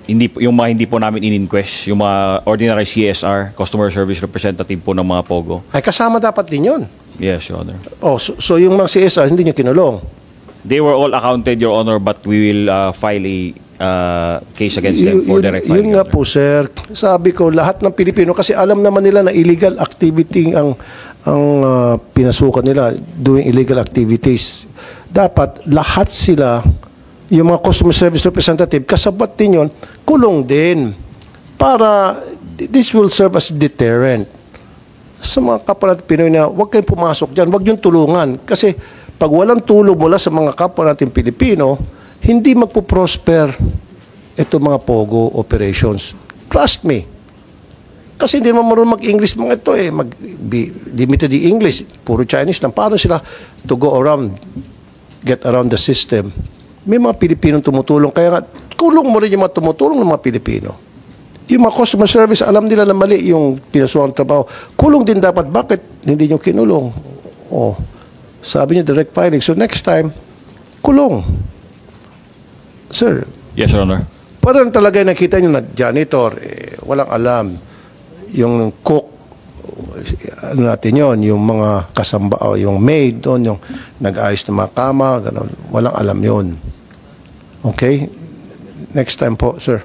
yung mga hindi po namin in-inquest, yung mga ordinary CSR, customer service representative po ng mga POGO. Ay kasama dapat din 'yon. Yes, Your Honor. Oh, so yung mga CSR, hindi nyo kinulong. They were all accounted, Your Honor, but we will file a case against them for direct filing. Yun nga po, sir. Sabi ko, lahat ng Pilipino, kasi alam naman nila na illegal activity ang pinasukan nila, doing illegal activities. Dapat lahat sila, yung mga customer service representative, kasabot din yun, kulong din. Para this will serve as deterrent sa mga kapwa natin Pinoy na huwag kayong pumasok dyan, huwag yung tulungan. Kasi pag walang tulong mula sa mga kapwa natin Pilipino, hindi magpo-prosper itong mga POGO operations. Trust me. Kasi hindi naman marunong mag-English mga ito eh. Limited the English, puro Chinese lang. Paano sila to go around, get around the system? May mga Pilipinong tumutulong. Kaya nga, kulong mo rin yung mga tumutulong ng mga Pilipino. Yung mga customer service, alam nila na mali yung pinasuhan ng trabaho. Kulong din dapat. Bakit hindi nyo kinulong? Oh, sabi nyo direct filing. So next time, kulong. Sir. Yes, Your Honor. Parang talaga nakita nyo na janitor, walang alam. Yung cook, ano natin yun, yung mga kasamba, yung maid doon, yung nag-ayos ng mga kama, ganun. Walang alam yun. Okay? Next time po, sir.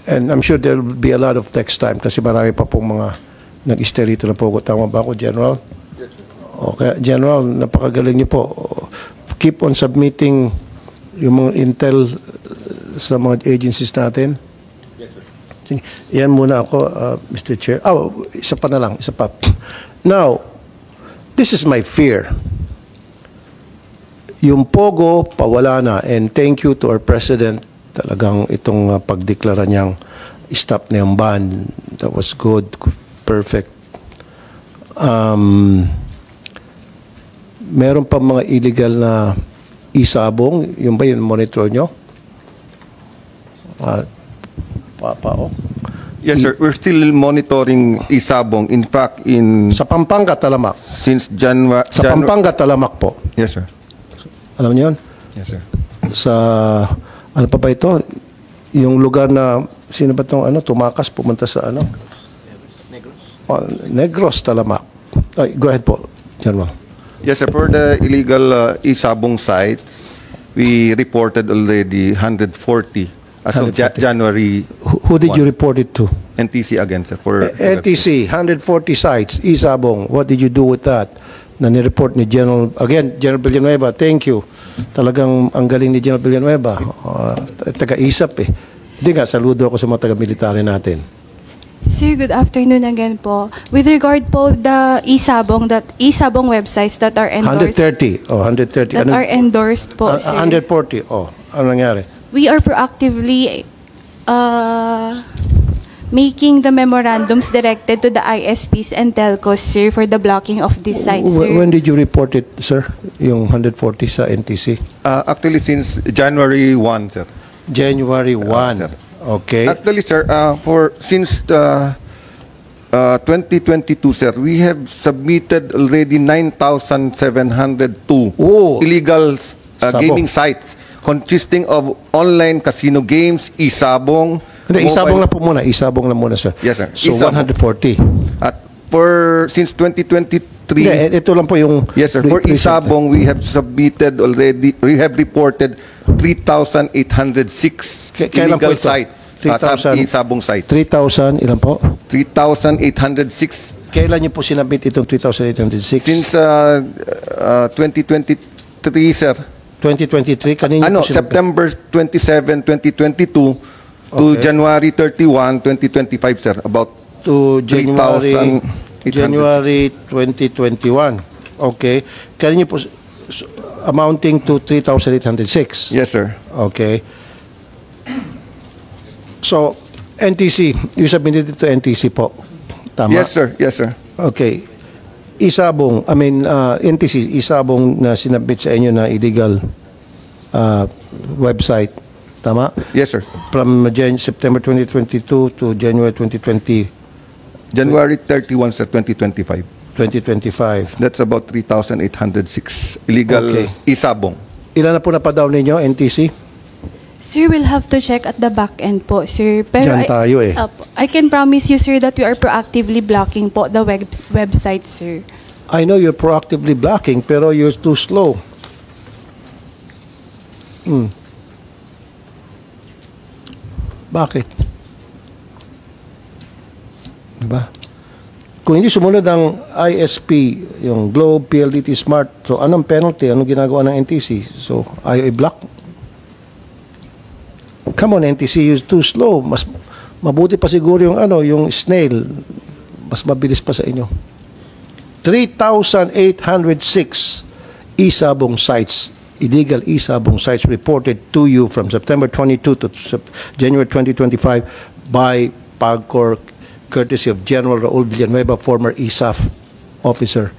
And I'm sure there will be a lot of next time kasi marami pa pong mga nag-stay rito na POGO. Tama ba ako, General? Okay, General, napakagaling niyo po. Keep on submitting yung mga intel sa mga agencies natin. Yan muna ako, Mr. Chair. Isa pa na lang, isa pa. Now, this is my fear. Yung POGO, pawala na. And thank you to our President. Talagang itong pagdeklara niyang stop na yung ban. That was good, perfect. Meron pa mga illegal na isabong. Yung ba yun, monitor nyo? Yes, sir. We're still monitoring isabong. In fact, sa Pampanga, Talamak. Since January... Sa Pampanga, Talamak po. Yes, sir. Alam niyo yun? Yes, sir. Sa... Ano pa ba ito? Yung lugar na, sino ba itong tumakas, pumunta sa Negros, Talamak. Go ahead po, General. Yes, sir. For the illegal isabong site, we reported already 140 as of January. Who did you report it to? NTC again, sir. For NTC, 140 sites, isabong. What did you do with that? Na nireport ni General, again, General Villanueva, thank you. Talagang ang galing ni General Villanueva. Taga-isap eh. Hindi nga, saludo ako sa mga taga-military natin. Sir, good afternoon again po. With regard po the isabong websites that are endorsed. 130. 130. That are endorsed po, sir. 140. Ano nangyari? We are proactively making the memorandums directed to the ISPs and telcos, sir, for the blocking of these sites, sir. When did you report it, sir? Yung 140 sa NTC? Actually, since January 1, sir. January 1. Sir. Okay. Actually, sir, since 2022, sir, we have submitted already 9,702 illegal gaming sites consisting of online casino games, isabong. Hindi, isabong na po muna. Isabong na muna, sir. Yes, sir. So, Isabong. 140. At since 2023... Hindi, ito lang po yung... Yes, sir. For isabong, we have reported 3,806 illegal sites. Isabong sites. 3,000, ilan po? 3,806. Kailan niyo po sinabit itong 3,806? Since 2023, sir. 2023? Kanina po sinabit? September 27, 2022 to January 31, 2025, sir. About to January 2021. Okay. Kailan niyo po amounting to 3,806? Yes, sir. Okay. So, NTC, you submitted it to NTC po. Tama? Yes, sir. Yes, sir. Okay. Isabong, NTC, isabong na sinabit sa inyo na illegal website. Tama? Yes, sir. From September 2022 to January 2020. January 31, sir, 2025. 2025. That's about 3,806 illegal isabong. Ilan na po napadown ninyo, NTC? Sir, we'll have to check at the back end po, sir. Pero Diyan tayo eh. I can promise you, sir, that we are proactively blocking po the website, sir. I know you're proactively blocking, pero you're too slow. Bakit? Diba? Kung hindi sumunod ang ISP, yung Globe, PLDT Smart, so anong penalty? Anong ginagawa ng NTC? So, ayaw i-block? Come on, NTC, you're too slow. Mas mabuti pa siguro yung yung snail. Mas mabilis pa sa inyo. 3,806 e-sabong sites, illegal e-sabong sites reported to you from September 22 to January 2025 by PAGCOR, courtesy of General Raul Villanueva, former ESAF officer.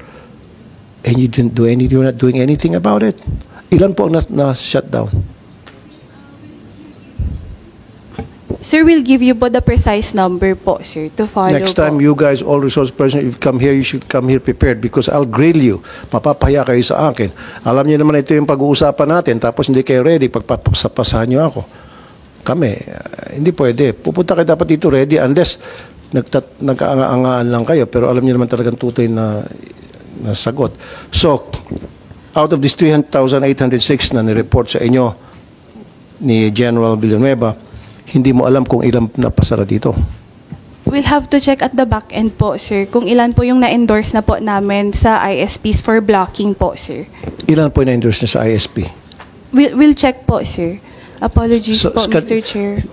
And you didn't do anything, you're not doing anything about it? Ilan po ang na-shut down? Sir, we'll give you po the precise number po, sir, to follow Next time, po. you guys, all resource persons, if you come here, you should come here prepared because I'll grill you. Mapapahiya kayo sa akin. Alam niyo naman ito yung pag-uusapan natin, tapos hindi kayo ready, pagpapasapasahan niyo ako. Kami, hindi pwede. Pupunta kayo dapat dito ready unless nagkaanga-angaan lang kayo, pero alam niyo naman talagang tutoy na sagot. So, out of this 3,806 na nireport sa inyo ni General Villanueva, hindi mo alam kung ilan napasara dito. We'll have to check at the back end po, sir, kung ilan po yung na-endorse na po namin sa ISPs for blocking po, sir. Ilan po yung na-endorse niya sa ISP? We'll check po, sir. Apologies po, Mr. Chair.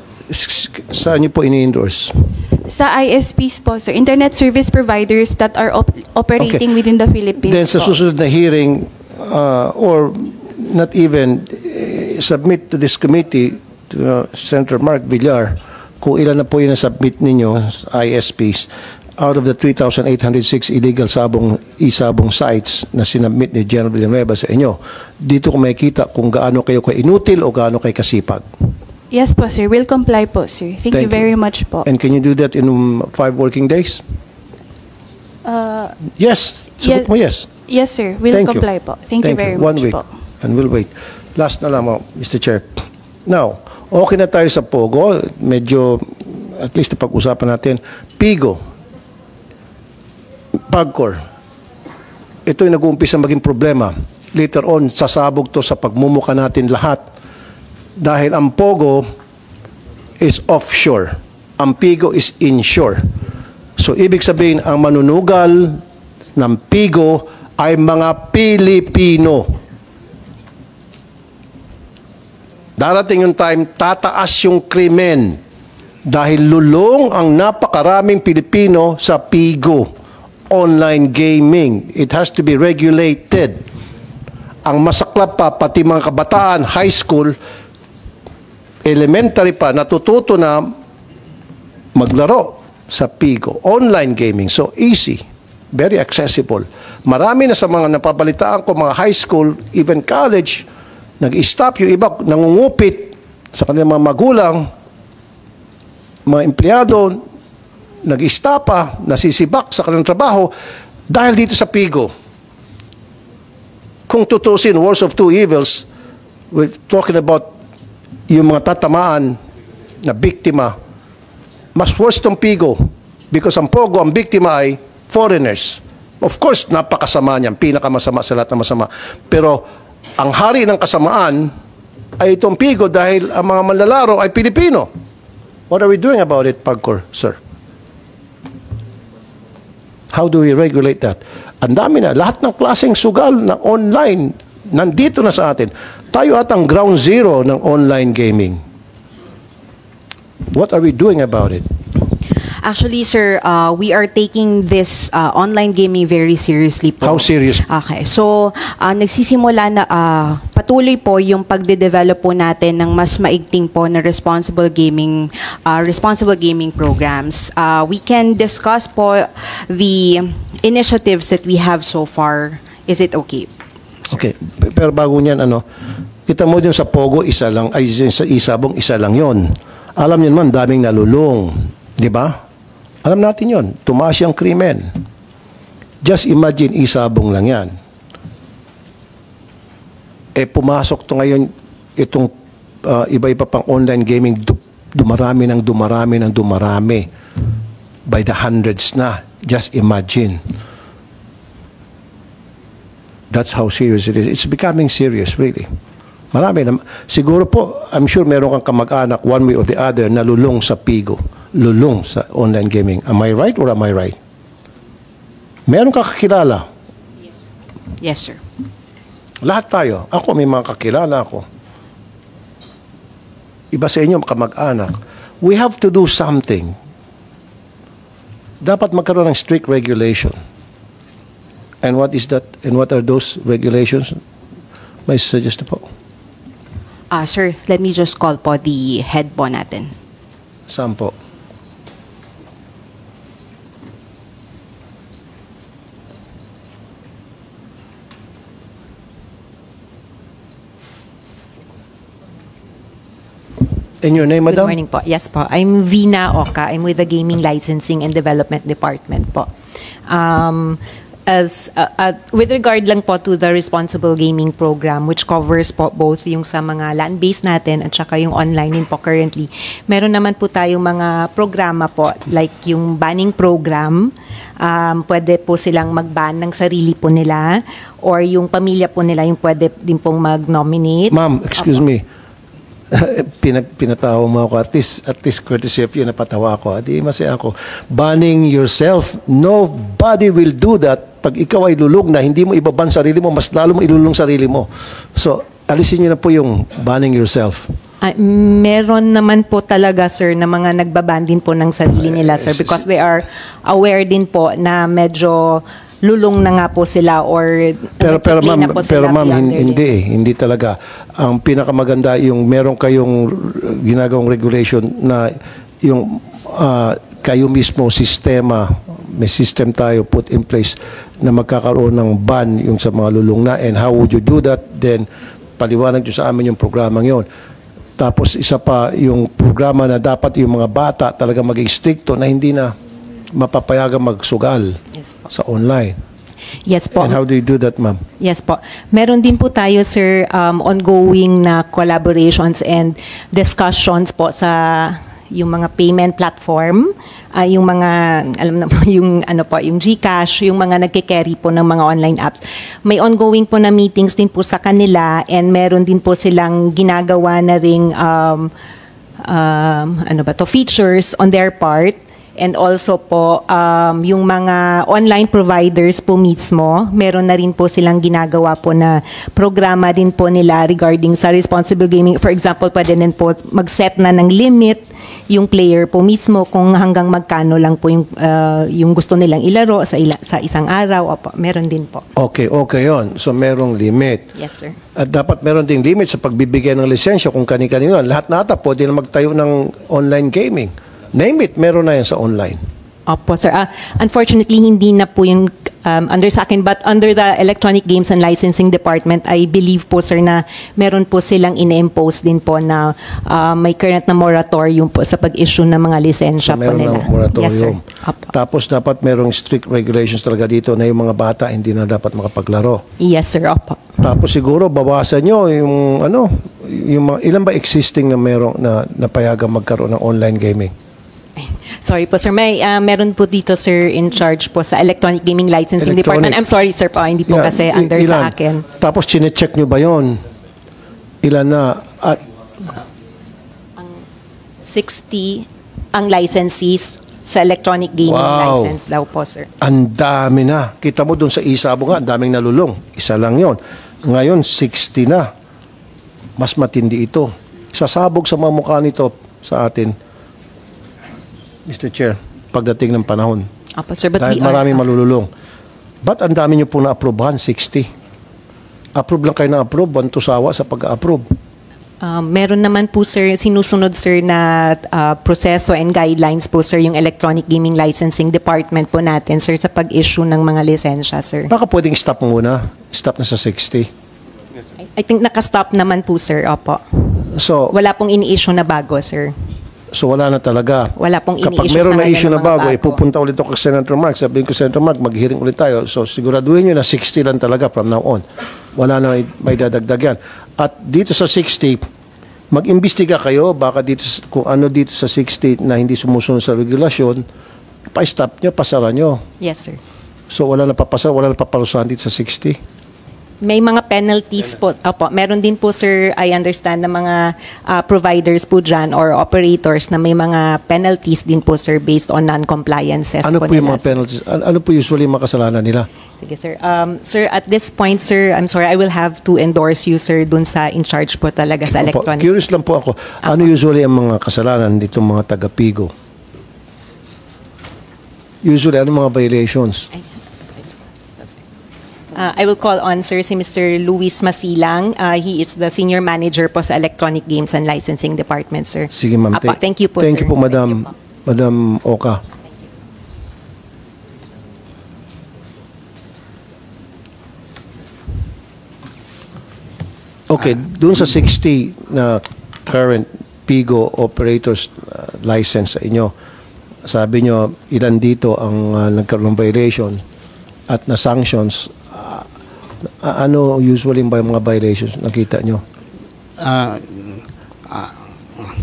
Saan niyo po ini-endorse? Sa ISPs po, sir, internet service providers that are operating within the Philippines. Then sa po. susunod na hearing, or not even, submit to this committee, to Senator Mark Villar, kung ilan na po yung na-submit ninyo sa ISPs out of the 3,806 illegal e-sabong sites na sinubmit ni General Villanueva sa inyo. Dito ko makikita kung gaano kayo ka-inutil o gaano kayo kasipag. Yes po, sir. We'll comply po, sir. Thank you very much po. And can you do that in 5 working days? Yes. Sagot mo yes. Yes, sir. We'll Thank you. comply po. Thank you very much 1 week. po. And we'll wait. Last na lang, Mr. Chair. Now, okay na tayo sa Pogo. Medyo, at least pag-usapan natin. Pigo. PAGCOR. Ito yung nag-uumpisa maging problema. Later on, sasabog to sa pagmumuka natin lahat. Dahil ang Pogo is offshore. Ang Pigo is inshore. So, ibig sabihin, ang manunugal ng Pigo ay mga Pilipino. Darating yung time, tataas yung krimen dahil lulong ang napakaraming Pilipino sa Pigo. Online gaming. It has to be regulated. Ang masaklap pa, pati mga kabataan, high school, elementary pa, natututo na maglaro sa Pigo. Online gaming. So easy. Very accessible. Marami na sa mga napabalitaan ko, mga high school, even college, nag-stop yung iba, nangungupit sa kanilang mga magulang, mga empleyado, nag-istapa, nasisibak sa kanilang trabaho dahil dito sa Pigo. Kung tutusin, worst of two evils, we're talking about yung mga tatamaan na biktima, mas worse tong Pigo because ang Pogo, ang biktima ay foreigners. Of course, napakasama niyan, pinakamasama sa lahat ng masama. Pero ang hari ng kasamaan ay itong Pigo dahil ang mga manlalaro ay Pilipino. What are we doing about it, PAGCOR, sir? How do we regulate that? Ang dami na, lahat ng klaseng sugal na online, nandito na sa atin. Tayo at ang ground zero ng online gaming. What are we doing about it? Actually, sir, we are taking this online gaming very seriously po. How serious? Okay. So, nagsisimula na, patuloy po yung pagde-develop po natin ng mas maigting po na responsible gaming programs. We can discuss po the initiatives that we have so far. Is it okay? Okay. Pero bago niyan, kita mo din sa Pogo, isa lang, ay sa Isabong, isa lang yon. Alam niyo naman, daming nalulong. Di ba? Alam natin yon, tumaas yung krimen. Just imagine, Isabong lang yan. Pumasok to ngayon, itong iba-iba pang online gaming, dumarami ng dumarami. By the hundreds na. Just imagine. That's how serious it is. It's becoming serious, really. Marami na. Siguro po, I'm sure meron kang kamag-anak one way or the other na lulong sa Pigo. Lulong sa online gaming. Am I right or am I right? Meron ka kakilala? Yes, sir. Lahat tayo. Ako, may mga kakilala ako. Iba sa inyo, kamag-anak. We have to do something. Dapat magkaroon ng strict regulation. And what is that? And what are those regulations? May suggest po. Sir, let me just call po the head po natin. Saan po? And your name, madam? Good morning po. Yes po. I'm Vina Oka. I'm with the Gaming Licensing and Development Department po. With regard lang po to the Responsible Gaming Program, which covers po both yung sa mga land-based natin at saka yung online din po currently, meron naman po tayong mga programa po, like yung banning program. Pwede po silang mag-ban ng sarili po nila, or yung pamilya po nila yung pwede din pong mag-nominate. Ma'am, excuse me. Pinatawa mo ako. At least courtesy of you, napatawa ako. Di masaya ako. Banning yourself. Nobody will do that. Pag ikaw ay lulog na, hindi mo ibaban sarili mo, mas lalo mo ilulong sarili mo. So, alisin niyo na po yung banning yourself. Meron naman po talaga, sir, na mga nagbaban din po ng sarili nila, sir, because they are aware din po na medyo lulong na nga po sila or pero ma'am hindi talaga. Ang pinakamaganda yung meron kayong ginagawang regulation na yung kayo mismo sistema, may system tayo put in place na magkakaroon ng ban yung sa mga lulong na, and how would you do that? Then paliwanag nyo sa amin yung programang yon. Tapos isa pa yung programa na dapat yung mga bata talaga maging stricto na hindi na mapapayagang magsugal sa online. Yes po. And how do you do that, ma'am? Yes po. Meron din po tayo, sir, ongoing na collaborations and discussions po sa yung mga payment platform, yung mga, alam na po, yung ano po, yung GCash, yung mga nagke-carry po ng mga online apps. May ongoing po na meetings din po sa kanila, and meron din po silang ginagawa na ring features on their part. And also po, yung mga online providers po mismo, meron na rin po silang ginagawa po na programa din po nila regarding sa responsible gaming. For example, pwede din po mag-set na ng limit yung player po mismo kung hanggang magkano lang po yung gusto nilang ilaro sa isang araw. Opo, meron din po. Okay yon. So merong limit. Yes, sir. At dapat meron ding limit sa pagbibigay ng lisensya kung kani-kanino. Lahat na ata pwede na magtayo ng online gaming. Name it, meron na yan sa online. Opo, sir. Unfortunately, hindi na po yung under sa akin, but under the Electronic Games and Licensing Department, I believe po, sir, na meron po silang ine-impose din po na may current na moratorium po sa pag-issue ng mga lisensya po nila. Meron ng moratorium. Yes, sir. Opo. Tapos dapat merong strict regulations talaga dito na yung mga bata hindi na dapat makapaglaro. Yes, sir. Opo. Tapos siguro bawasan nyo yung mga, ilan ba existing na merong na payagang magkaroon ng online gaming? Sorry po, sir. Meron po dito, sir, in charge po sa Electronic Gaming Licensing Department. I'm sorry, sir, po. Hindi po kasi under sa akin. Tapos chine-check nyo ba yon? Ilan na? At 60 ang licensees sa Electronic Gaming License daw po, sir. Ang dami na. Kita mo doon sa Isabo nga, ang daming nalulong. Isa lang yon. Ngayon, 60 na. Mas matindi ito. Sasabog sa mga mukha nito sa atin, Mr. Chair, pagdating ng panahon. Opo, sir, but dahil maraming malululong. Ba't ang dami nyo po na-approvehan? 60. Approve lang kayo na-approve, banto sawa sa pag-approve. Meron naman po, sir, sinusunod, sir, na proseso and guidelines po, sir, yung Electronic Gaming Licensing Department po natin, sir, sa pag-issue ng mga lisensya, sir. Baka pwedeng stop muna. Stop na sa 60. I think naka-stop naman po, sir. Opo. So, wala pong ini-issue na bago, sir. So wala na talaga. Wala pong ini-issue. Kapag meron na issue na bago, ipupunta ulit ako kay Senator Mark. Sabihin ko, Senator Mark, mag-hearing ulit tayo. So siguraduhin nyo na 60 lang talaga from now on. Wala na may dadagdag yan. At dito sa 60, mag-imbestiga kayo. Baka dito, kung ano dito sa 60 na hindi sumusunod sa regulasyon, pa-stop nyo, pasara nyo. Yes, sir. So wala na papasara, wala na paparusahan dito sa 60. May mga penalties po. Opo, meron din po, sir, I understand, na mga providers po dyan or operators na may mga penalties din po, sir, based on non-compliances Ano po yung nila, mga sir. penalties? Ano po usually yung mga kasalanan nila? Sige, sir. Sir, at this point, sir, I'm sorry, I will have to endorse you, sir, dun sa in charge po talaga sa Opo, electronics. curious lang po ako. Ano usually ang mga kasalanan nitong mga taga-Pigo? Usually, ano mga violations? I will call on, sir, si Mr. Luis Masilang. He is the senior manager po sa Electronic Games and Licensing Department, sir. Sige, ma'am. Apa, thank you po, Thank sir. you po, Madam, Thank you po. Madam Oka. Okay, doon sa 60 na current Pigo operators license sa inyo, sabi nyo, ilan dito ang nagkaroon ng violation at na sanctions, ano usually ba yung mga violations nakita nyo?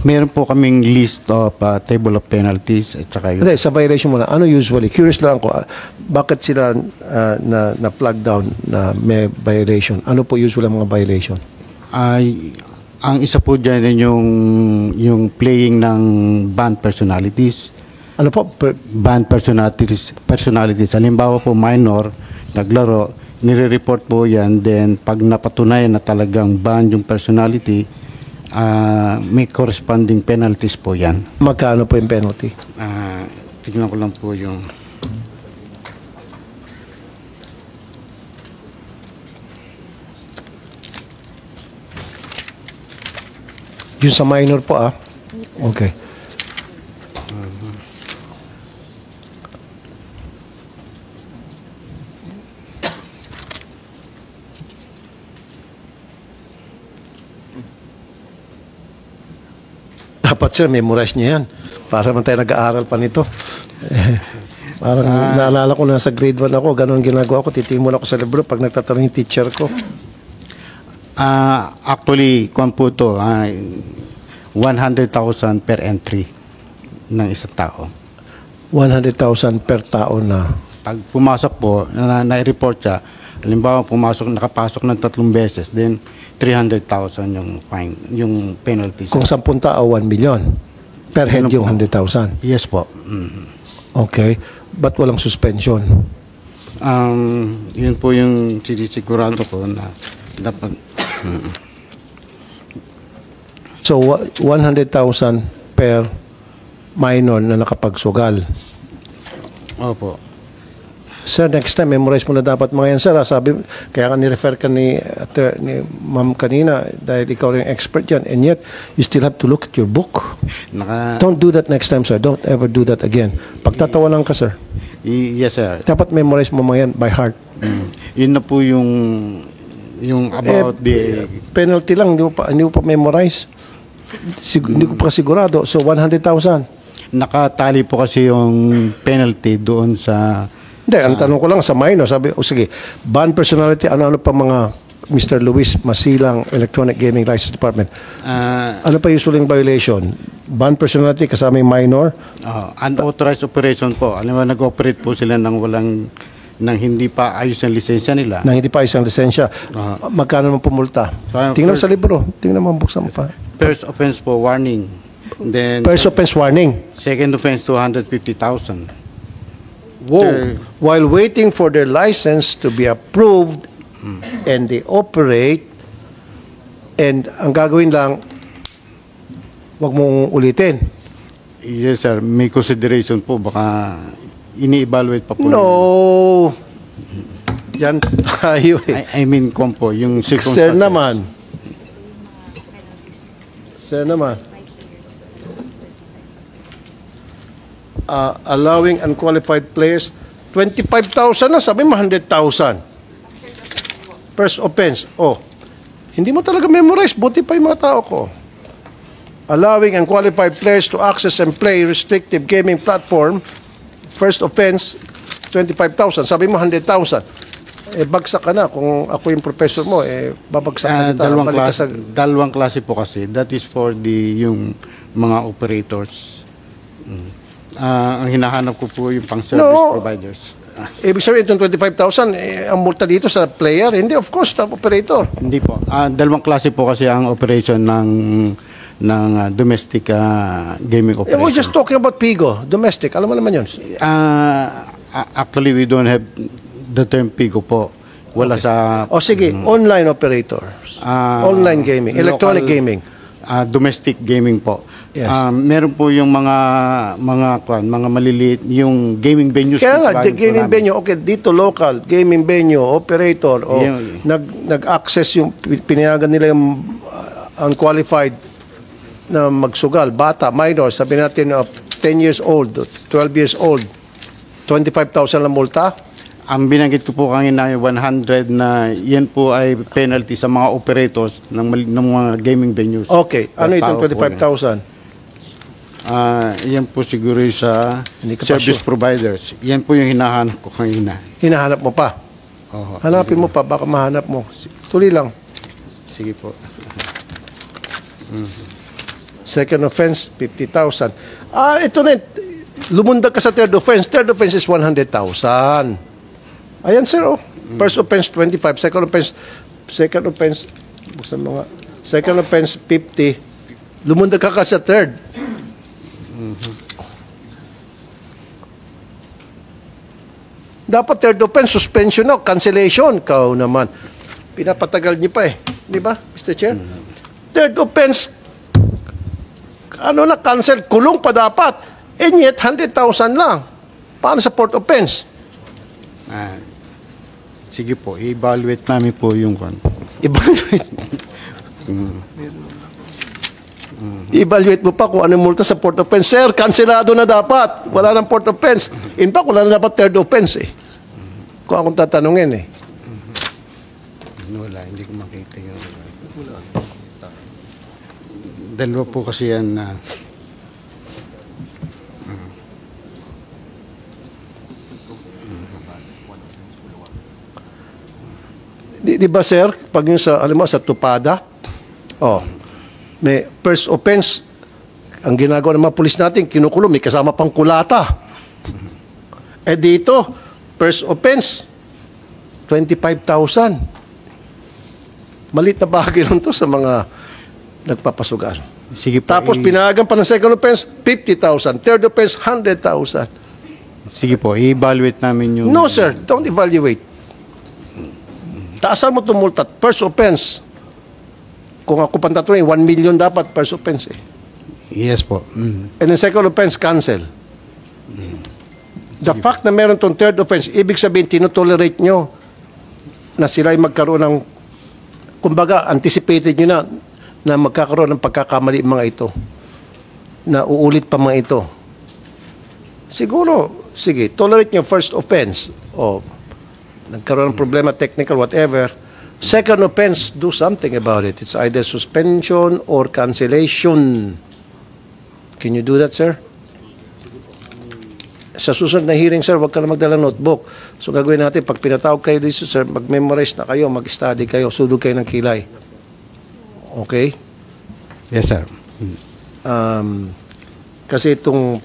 Meron po kaming list of table of penalties at saka yun. Hindi, sa violation muna, ano usually? Curious lang ako, bakit sila na-plug down na may violation? Ano po usually ang mga violation? Ang isa po dyan yung playing ng banned personalities. Ano po? Banned personalities. Halimbawa po minor, naglaro, nire-report po yan, then pag napatunayan na talagang banned yung personality, may corresponding penalties po yan. Magkano po yung penalty? Tignan ko lang po yung... Yung sa minor po Okay. Dapat sir, memorize niyo yan. Para man tayo nag-aaral pa nito. Parang naalala ko na sa grade 1 ako, ganun ginagawa ko, titimula ako sa libro pag nagtatanong yung teacher ko. Actually, kung po ito, 100,000 per entry ng isang tao. 100,000 per tao na. Pag pumasok po, na-report siya, halimbawa nakapasok ng 3 beses, then 300,000 yung fine, yung penalty. Kung 10 tao, 1 million. Per head yung 100,000. Yes po. Okay. Ba't walang suspension? Yun po yung sinisigurado ko na dapat... So, 100,000 per minor na nakapagsugal. Opo. Sir, next time, memorize mo na dapat mga yan, sir. Sabi, kaya ka ni-refer ka ni ma'am kanina dahil ikaw rin expert yan. And yet, you still have to look at your book. Don't do that next time, sir. Don't ever do that again. Pagtatawanan ka, sir. Yes, sir. Dapat memorize mo mga yan by heart. Yun na po yung about the... Penalty lang, hindi mo pa memorize. Hindi ko pa sigurado. So, 100,000. Nakatali po kasi yung penalty doon sa... Hindi, ang tanong ko lang sa minor, sabi, sige, banned personality, ano pa mga Mr. Luis Masilang, Electronic Gaming License Department. Ano pa usually yung violation? Banned personality kasama yung minor? Unauthorized operation po. Alam mo, nag-operate po sila nang hindi pa ayos ang lisensya nila. Nang hindi pa ayos ang lisensya. Magkano naman pumulta? Tingnan mo sa libro. Tingnan mo, buksan mo pa. First offense po, warning. Then, First offense, warning. second offense, 250,000. Whoa. While waiting for their license to be approved and they operate, and ang gagawin lang, wag mong ulitin. Yes, sir. May consideration po. Baka ini-evaluate pa po. No. Yan tayo eh. I mean, po, yung Sir naman. Sir naman. Allowing unqualified players, 25,000 na, sabi mo 100,000. First offense. Hindi mo talaga memorize, buti pa yung mga tao ko. Allowing unqualified players to access and play restrictive gaming platform, first offense, 25,000. Sabi mo 100,000. Bagsak ka na. Kung ako yung professor mo, babagsak ka na. Dalawang klase po kasi. That is for yung mga operators. Ang hinahanap ko po yung pang-service providers. Ibig sabihin, itong 25,000, ang multa dito sa player? Hindi, of course, sa operator. Hindi po. Dalawang klase po kasi ang operation ng domestic gaming operation. We're just talking about Pigo, domestic. Alam mo naman yun. Actually, we don't have the term Pigo po. Wala sa... O sige, online operators. Online gaming, electronic local, gaming. Domestic gaming po. Yes. Meron po yung mga maliliit, yung gaming venues. Kaya nga, gaming venue, okay, dito local, gaming venue, operator, o nag-access yung, pinayagan nila yung unqualified na magsugal, bata, minor, sabi natin 10 years old, 12 years old, 25,000 lang multa. Ang binanggit ko po kanina, 100 na yan po ay penalty sa mga operators ng mga gaming venues. Okay, ano itong 25,000? Yan po siguro sa service providers. Yan po yung hinahanap ko kanina. Hinahanap mo pa? Hanapin mo pa, baka mahanap mo. Tuloy lang. Sige po. Second offense, 50,000. Ito na, lumundag ka sa third offense. Third offense is 100,000. Ayan, sir, oh. First offense, 25. Second offense, second offense, 50. Lumundag ka sa third. Dapat third offense, suspension na, cancellation. Kau naman. Pinapatagal niyo pa eh. Di ba, Mr. Chair? Third offense, cancel, kulong pa dapat. And yet, 100,000 lang. Paano sa fourth offense? Sige po, i-evaluate namin po yung one. Evaluate? I-evaluate mo pa kung anong multa sa fourth offense. Sir, kanselado na dapat. Wala nang fourth offense. In fact, wala na dapat third offense eh. Kung akong tatanungin eh. Wala, hindi ko makita yun. Dalawa po kasi yan na... Di ba sir, pag yung sa, alam mo, sa tupada, may first offense, ang ginagawa ng mga pulis natin, kinukulong, may kasama pang kulata. Dito, first offense, 25,000. Malit na bagay lang to sa mga nagpapasugal. Sige po, Tapos pinahagan pa ng second offense, 50,000. Third offense, 100,000. Sige po, i-evaluate namin yung... No sir, don't evaluate. Taasan mo tumultat. First offense. Kung ako pantatuloy, 1 million dapat first offense eh. Yes po. And then second offense, cancel. The fact na meron tong third offense, ibig sabihin, tinotolerate nyo na sila ay magkaroon ng, kumbaga, anticipated nyo na magkakaroon ng pagkakamali mga ito. Na uulit pa mga ito. Siguro, sige, tolerate nyo first offense. Nagkaroon ng problema, technical, whatever. Second offense, do something about it. It's either suspension or cancellation. Can you do that, sir? Sa susunod na hearing, sir, huwag ka na magdala notebook. So gagawin natin, pag pinatawag kayo dito, sir, mag-memorize na kayo, mag-study kayo, sudog kayo ng kilay. Okay? Yes, sir. Kasi itong,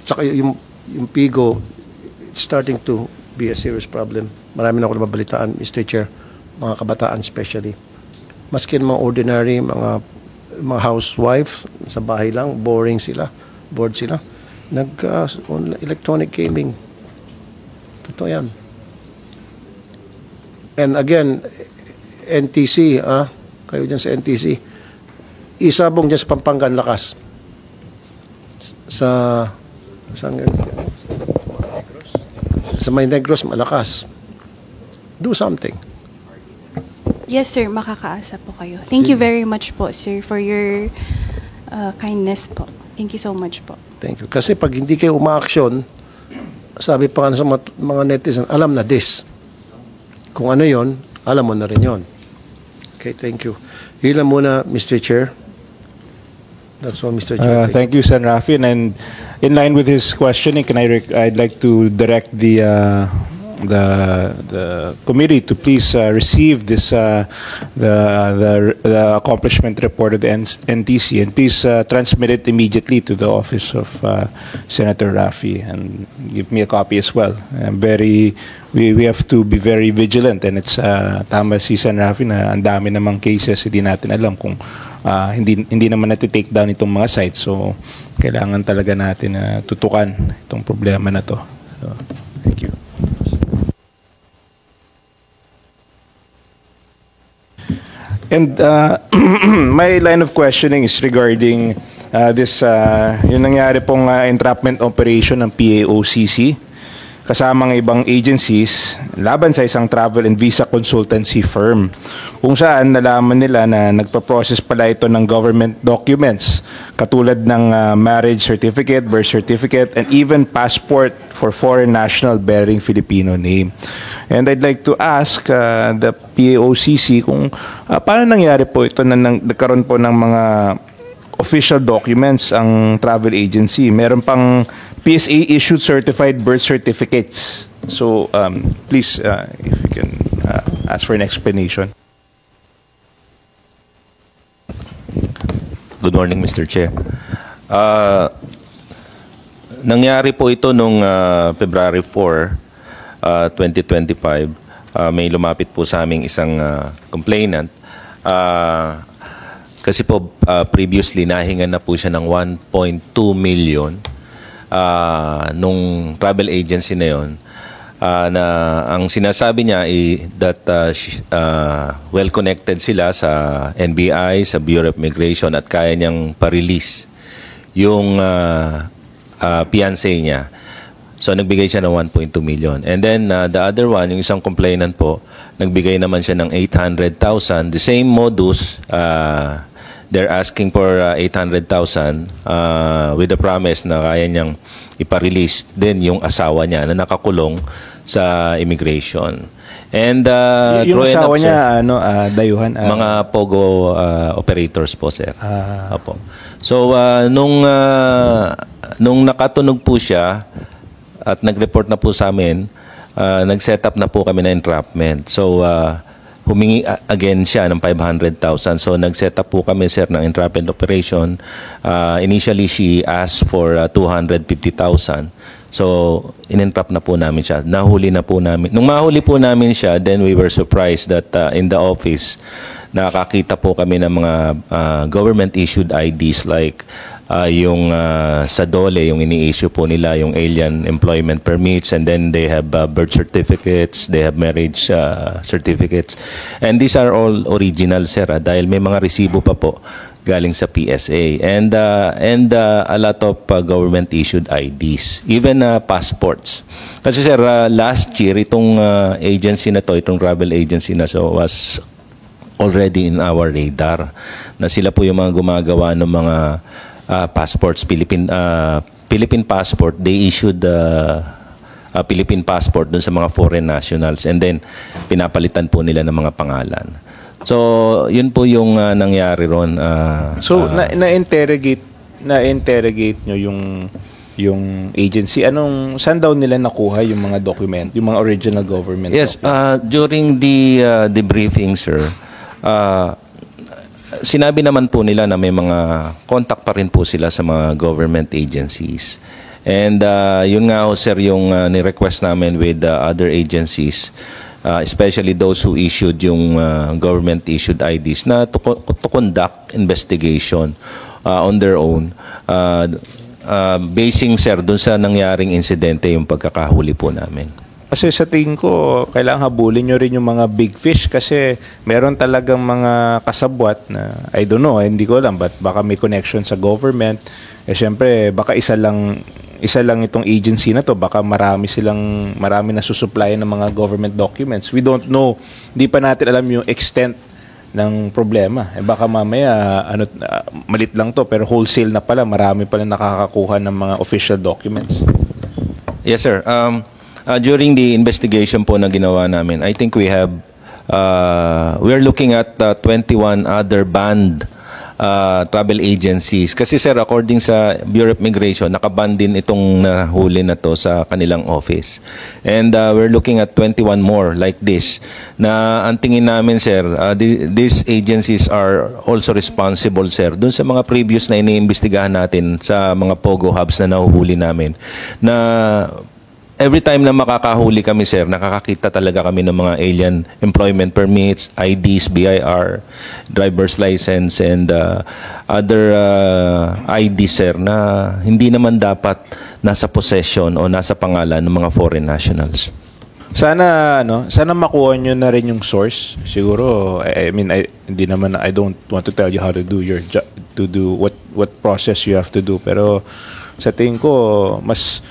saka yung Pigo, it's starting to be a serious problem. Marami na ako nababalitaan, Mr. Chair, mga kabataan especially. Maski mga ordinary, mga housewife, sa bahay lang, bored sila. Electronic gaming. Totoo yan. And again, NTC, kayo dyan sa NTC, isabong dyan sa Pampangan lakas. Sa May Negros, malakas. Do something. Yes, sir. Makakaasa po kayo. Thank you very much po, sir, for your kindness po. Thank you so much po. Thank you. Kasi pag hindi kayo umaaksyon, sabi pa nga sa mga netizen, alam na this. Kung ano yon, alam mo na rin yon. Okay, thank you. Yun lang muna, Mr. Chair. That's all, Mr. Chair. Thank you, Sen. Rafi. And in line with his questioning, I'd like to direct the the committee to please receive this the accomplishment report of the NTC, and please transmit it immediately to the office of Senator Raffy, and give me a copy as well. We have to be very vigilant, and it's tama si Sen. Raffy na ang dami namang cases, hindi natin alam kung hindi naman nati-take down itong mga sites. So kailangan talaga natin tutukan itong problema na to. So, thank you. And my line of questioning is regarding this yung nangyari pong entrapment operation ng PAOCC kasama ng ibang agencies laban sa isang travel and visa consultancy firm, kung saan nalaman nila na nagpa-process pala ito ng government documents katulad ng marriage certificate, birth certificate, and even passport for foreign national bearing Filipino name. And I'd like to ask the PAOCC kung paano nangyari po ito na nagkaroon po ng mga official documents ang travel agency. Meron pang PSA issued certified birth certificates. So please, if you can ask for an explanation. Good morning, Mr. Chair. Nangyari po ito nung February 4, 2025. May lumapit po sa aming isang complainant. Kasi po previously nahingan na po siya ng 1.2 million nung travel agency na yon, na ang sinasabi niya ay that well connected sila sa NBI, sa Bureau of Immigration, at kaya niyang pa-release yung fiancé niya. So nagbigay siya ng 1.2 million. And then the other one, yung isang complainant po, nagbigay naman siya ng 800,000. The same modus, they're asking for 800,000 with the promise na kaya niyang ipa-release din yung asawa niya na nakakulong sa immigration. And yung asawa niya, dayuhan? Mga POGO operators po, sir. Opo. So nung nakatunog po siya at nag-report na po sa amin, nag-set up na po kami na entrapment. So humingi again siya ng 500,000. So nag-set up po kami, sir, ng entrapment operation. Initially, she asked for 250,000. So in-entrap na po namin siya. Nahuli na po namin. Nung mahuli po namin siya, then we were surprised that in the office, nakakita po kami ng mga government-issued IDs like yung sa DOLE, yung ini-issue po nila, yung alien employment permits, and then they have birth certificates, they have marriage certificates. And these are all original, sir, dahil may mga resibo pa po galing sa PSA. And a lot of government-issued IDs, even passports. Kasi, sir, last year, itong agency na to, itong travel agency na so was already in our radar, na sila po yung mga gumagawa ng mga passports, Philippine passport. They issued a Philippine passport dun sa mga foreign nationals, and then pinapalitan po nila ng mga pangalan. So, yun po yung nangyari ron. So, na-interrogate nyo yung agency. Saan daw nila nakuha yung mga document, yung mga original government Yes, document? during the debriefing, sir, sinabi naman po nila na may mga contact pa rin po sila sa mga government agencies. And yun nga ho, sir, yung ni-request namin with other agencies, especially those who issued yung government-issued IDs, na to conduct investigation on their own, basing, sir, dun sa nangyaring insidente yung pagkakahuli po namin. Kasi sa tingin ko, kailangan habulin nyo rin yung mga big fish, kasi meron talagang mga kasabwat na, I don't know, hindi ko alam, but baka may connection sa government. Siyempre, baka isa lang itong agency na to, baka marami na susuplayan ng mga government documents. We don't know, hindi pa natin alam yung extent ng problema. Baka mamaya, malit lang to, pero wholesale na pala, marami pala nakakakuha ng mga official documents. Yes, sir. During the investigation po na ginawa namin, I think we are looking at 21 other banned travel agencies. Kasi sir, according sa Bureau of Migration, nakaban din itong nahuli na to sa kanilang office. And we're looking at 21 more like this na ang tingin namin sir, these agencies are also responsible sir dun sa mga previous na iniimbestigahan natin sa mga POGO hubs na nahuhuli namin na every time na makakahuli kami, sir, nakakakita talaga kami ng mga alien employment permits, IDs, BIR, driver's license, and other IDs, sir, na hindi naman dapat nasa possession o nasa pangalan ng mga foreign nationals. Sana sana makuha nyo na rin yung source. Siguro hindi naman, I don't want to tell you how to do your job, to do what process you have to do, pero sa tingin ko mas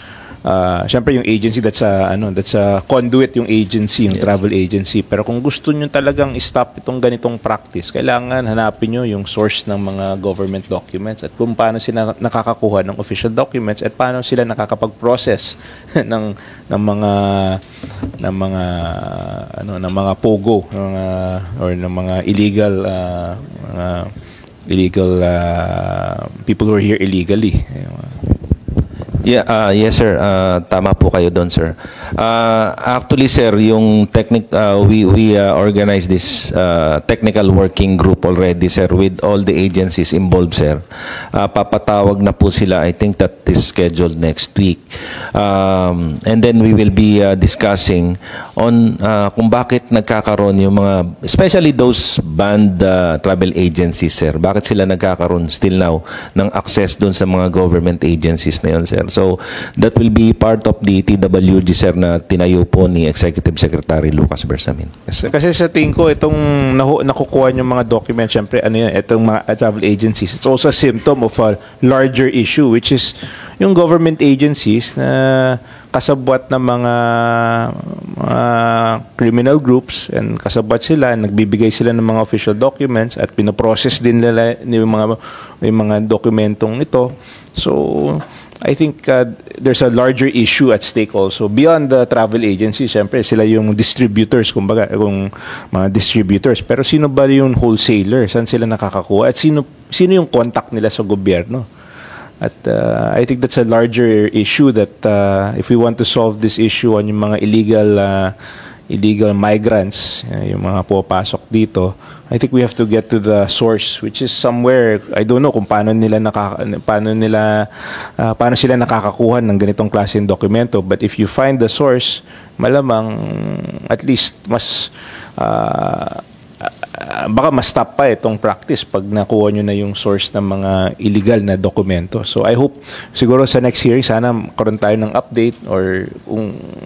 syempre yung agency, that's a conduit, yung agency, yung travel agency. Pero kung gusto nyo talagang stop itong ganitong practice, kailangan hanapin nyo yung source ng mga government documents at kung paano sila nakakakuha ng official documents at paano sila nakakapag-process ng mga POGO or ng mga illegal people who are here illegally. Yeah, yes sir. Tama po kayo doon sir. Actually sir, yung we organized this technical working group already sir with all the agencies involved sir. Papatawag na po sila. I think that is scheduled next week. And then we will be discussing on kung bakit nagkakaroon yung mga, especially those banned travel agencies sir. Bakit sila nagkakaroon still now ng access doon sa mga government agencies na yun sir. So, that will be part of the TWG, sir, na tinayo po ni Executive Secretary Lucas Bersamin. Kasi sa tingin ko, itong nakukuha yung mga documents, syempre, itong mga travel agencies, it's also a symptom of a larger issue, which is yung government agencies na kasabwat ng mga criminal groups and kasabwat sila, nagbibigay sila ng mga official documents at pinoprocess din nila yung mga dokumentong ito. So, I think there's a larger issue at stake also. Beyond the travel agency, siyempre sila yung distributors, kumbaga, kung mga distributors. Pero sino ba yung wholesaler? Saan sila nakakakuha? At sino yung contact nila sa gobyerno? At I think that's a larger issue that if we want to solve this issue on yung mga illegal migrants, yung mga pupasok dito, I think we have to get to the source, which is somewhere, I don't know kung paano sila nakakakuha ng ganitong klaseng dokumento, but if you find the source, malamang at least mas baka ma-stop pa itong practice pag nakuha nyo na yung source ng mga illegal na dokumento. So I hope siguro sa next hearing sana karoon tayo ng update or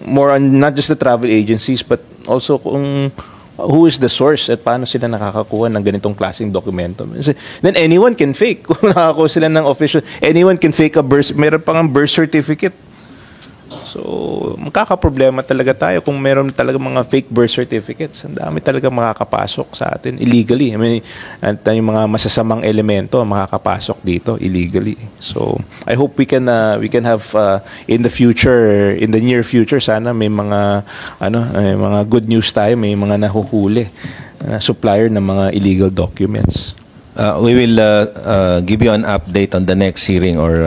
more on not just the travel agencies but also kung who is the source at paano sila nakakakuha ng ganitong klaseng dokumento. Then anyone can fake. Kung nakakakuha sila ng official, anyone can fake a birth, meron pang birth certificate. So, magkakaproblema talaga tayo kung meron talaga mga fake birth certificates. Ang dami talaga makakapasok sa atin illegally. I mean, yung mga masasamang elemento makakapasok dito illegally. So, I hope we can have in the future, in the near future, sana may mga mga good news tayo, may mga nahuhuli na supplier ng mga illegal documents. We will give you an update on the next hearing or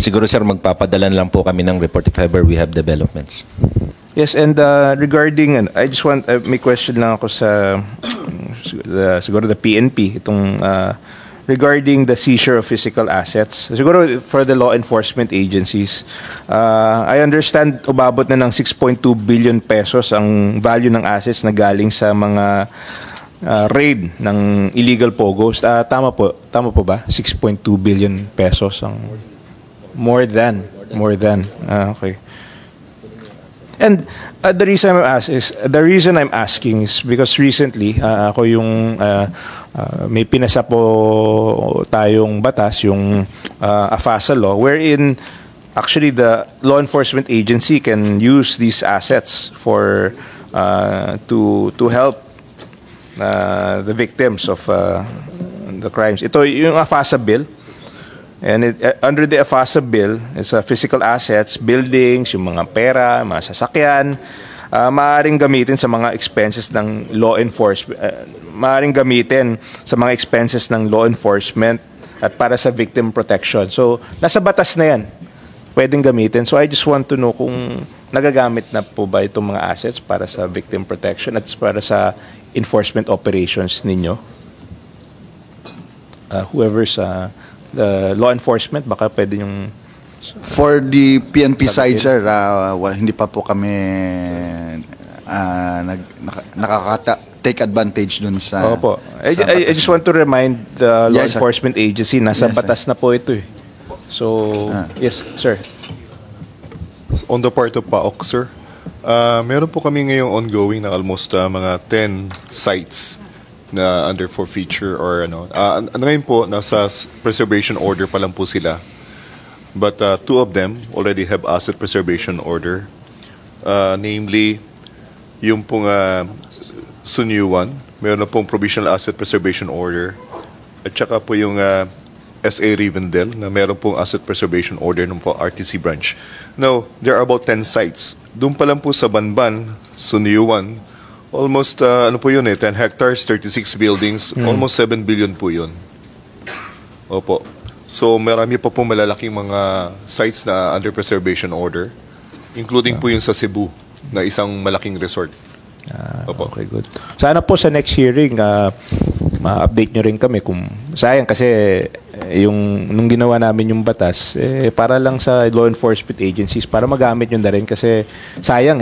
siguro sir, magpapadalan lang po kami ng report if ever we have developments. Yes, and regarding, I just want, may question lang ako sa siguro the PNP, itong regarding the seizure of physical assets. Siguro for the law enforcement agencies, I understand umabot na ng 6.2 billion pesos ang value ng assets na galing sa mga raid ng illegal POGOs. Tama po ba? 6.2 billion pesos ang more than. Okay. And the reason I'm asking is because recently ako yung may pinasa po tayong batas, yung AFASA law, wherein actually the law enforcement agency can use these assets for to help the victims of the crimes. Ito yung AFASA bill. And under the AFASA bill, it's physical assets, buildings, yung mga pera, mga sasakyan, maaaring gamitin sa mga expenses ng law enforcement, maaaring gamitin sa mga expenses ng law enforcement at para sa victim protection. So, nasa batas na yan. Pwedeng gamitin. So, I just want to know kung nagagamit na po ba itong mga assets para sa victim protection at para sa enforcement operations ninyo. Whoever's the law enforcement, baka pwede yung... For the PNP side, sir, hindi pa po kami take advantage dun sa... Opo. I just want to remind the law Yes, sir. enforcement agency, nasa Yes, batas na po ito eh. So, yes, sir. On the part of PAOK, sir, meron po kami ngayong ongoing na almost mga 10 sites na under forfeiture or ano. Ngayon po, nasa preservation order pa lang po sila. But 2 of them already have asset preservation order. Namely, yung pong Sunyuan, meron na pong provisional asset preservation order. At saka po yung SA Rivendell na meron pong asset preservation order ng po RTC branch. Now, there are about 10 sites. Doon pa lang po sa Banban, Sunyuan, almost, 10 hectares, 36 buildings, almost 7 billion po yun. Opo. So, marami pa po malalaking mga sites na under preservation order, including po yung sa Cebu, na isang malaking resort. Opo. Okay, good. Sana po sa next hearing, ma-update nyo rin kami kung sayang kasi nung ginawa namin yung batas, para lang sa law enforcement agencies, para magamit nyo na rin kasi sayang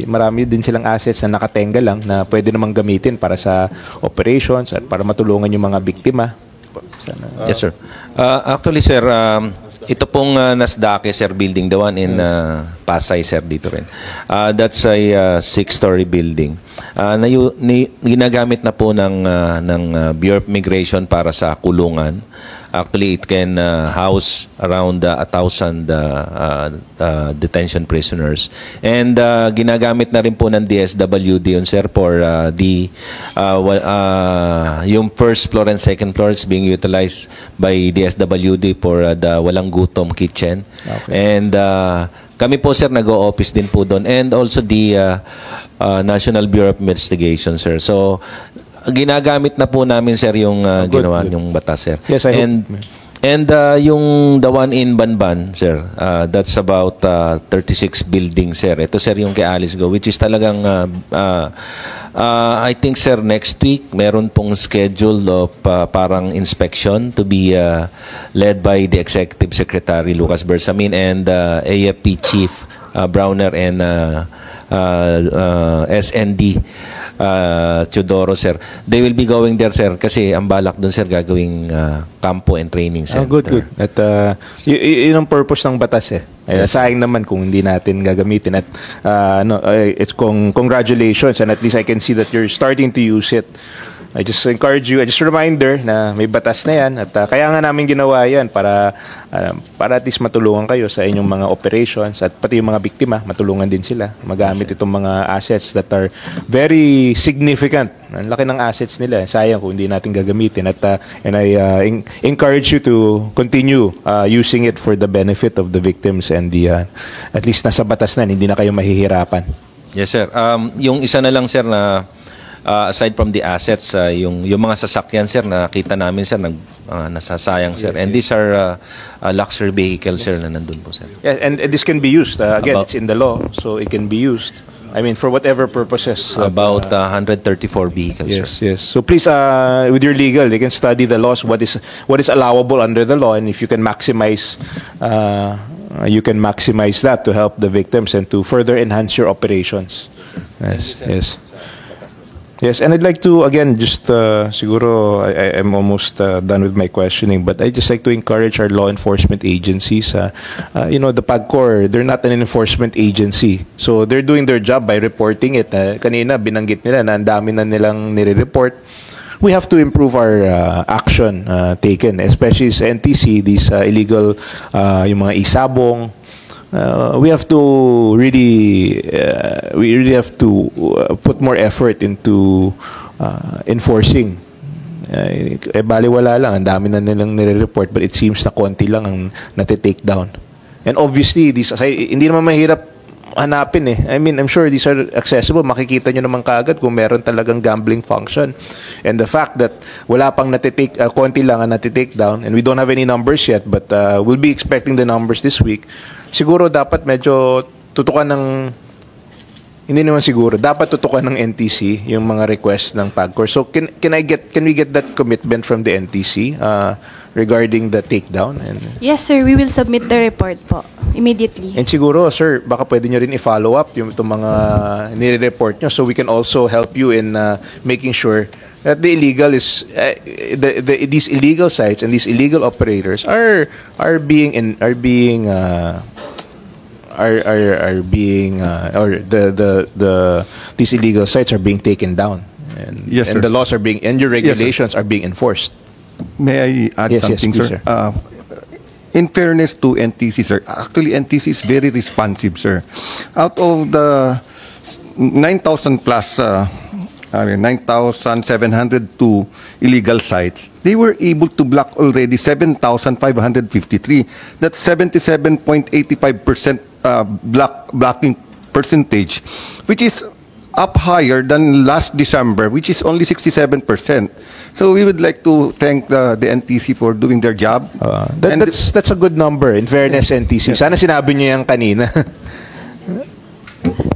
marami din silang assets na nakatenga lang na pwede namang gamitin para sa operations at para matulungan yung mga biktima. Yes, sir. Actually, sir, ito pong Nasdaq, sir, building, the one in Pasay, sir, dito rin. That's a 6-story building. Ginagamit na po ng Bureau of Immigration para sa kulungan. Actually, it can house around 1,000 detention prisoners. And ginagamit na rin po ng DSWD yun, sir, for yung first floor and second floor is being utilized by DSWD for the Walang Gutom Kitchen. Okay. And kami po, sir, nag-o-office din po doon. And also the National Bureau of Investigation, sir. So, ginagamit na po namin, sir, yung ginawa yung batas, sir. Yes, I hope. And yung the one in Banban, sir, that's about 36 buildings, sir. Ito, sir, yung kay Alice Go, which is talagang, I think, sir, next week, meron pong schedule of parang inspection to be led by the Executive Secretary Lucas Bersamin and AFP Chief Browner and SND Teodoro, sir. They will be going there, sir, kasi ang balak doon, sir, gagawing campo and training center. Good. At yun ang purpose ng batas eh. Yes, sayang naman kung hindi natin gagamitin. At it's congratulations, and at least I can see that you're starting to use it. I just encourage you, just a reminder na may batas na yan at kaya nga namin ginawa yan para at least matulungan kayo sa inyong mga operations at pati yung mga biktima, matulungan din sila magamit itong mga assets that are very significant. Ang laki ng assets nila. Sayang kung hindi natin gagamitin. And I encourage you to continue using it for the benefit of the victims and at least nasa batas na, hindi na kayo mahihirapan. Yes, sir. Yung isa na lang, sir, na aside from the assets, yung mga sasakyan, sir, nakita namin, sir, nasasayang, sir. And these are luxury vehicles, sir, na nandun po, sir. Yeah, and this can be used. Again, it's in the law, so it can be used. I mean, for whatever purposes. About 134 vehicles, yes, sir. Yes. So please, with your legal, they can study the laws, what is allowable under the law, and if you can maximize that to help the victims and to further enhance your operations. Yes. Yes, and I'd like to, again, just siguro I'm almost done with my questioning, but I'd just like to encourage our law enforcement agencies. The PAGCOR, they're not an enforcement agency. So they're doing their job by reporting it. Kanina, binanggit nila na ang dami na nilang nire-report. We have to improve our action taken, especially sa NTC, these illegal, yung mga isabong. We really have to put more effort into enforcing. Baliwala lang, ang dami na nilang nire-report, but it seems na konti lang ang nati-take down. And obviously, hindi naman mahirap hanapin eh. I mean, I'm sure these are accessible. Makikita nyo naman kaagad kung meron talagang gambling function. And the fact that wala pang natitake, konti lang ang natitake down, and we don't have any numbers yet, but we'll be expecting the numbers this week. Siguro dapat medyo tutukan ng, hindi naman siguro, dapat tutukan ng NTC yung mga request ng PAGCOR. So can we get that commitment from the NTC regarding the takedown? And Yes, sir. We will submit the report po immediately. And siguro, sir, baka pwede nyo rin i-follow up yung itong mga nire-report nyo so we can also help you in making sure that the illegal is these illegal sites and these illegal operators are being these illegal sites are being taken down, and, Yes, and sir. the laws are being, and your regulations are being enforced. May I add Yes, something, please, sir? sir. In fairness to NTC, sir, actually NTC is very responsive, sir. Out of the 9,000 plus, 9,702 illegal sites, they were able to block already 7,553. That's 77.85% blocking percentage, which is up higher than last December, which is only 67%. So we would like to thank the NTC for doing their job. That's a good number, in fairness, NTC. Sana sinabi niyo yan kanina.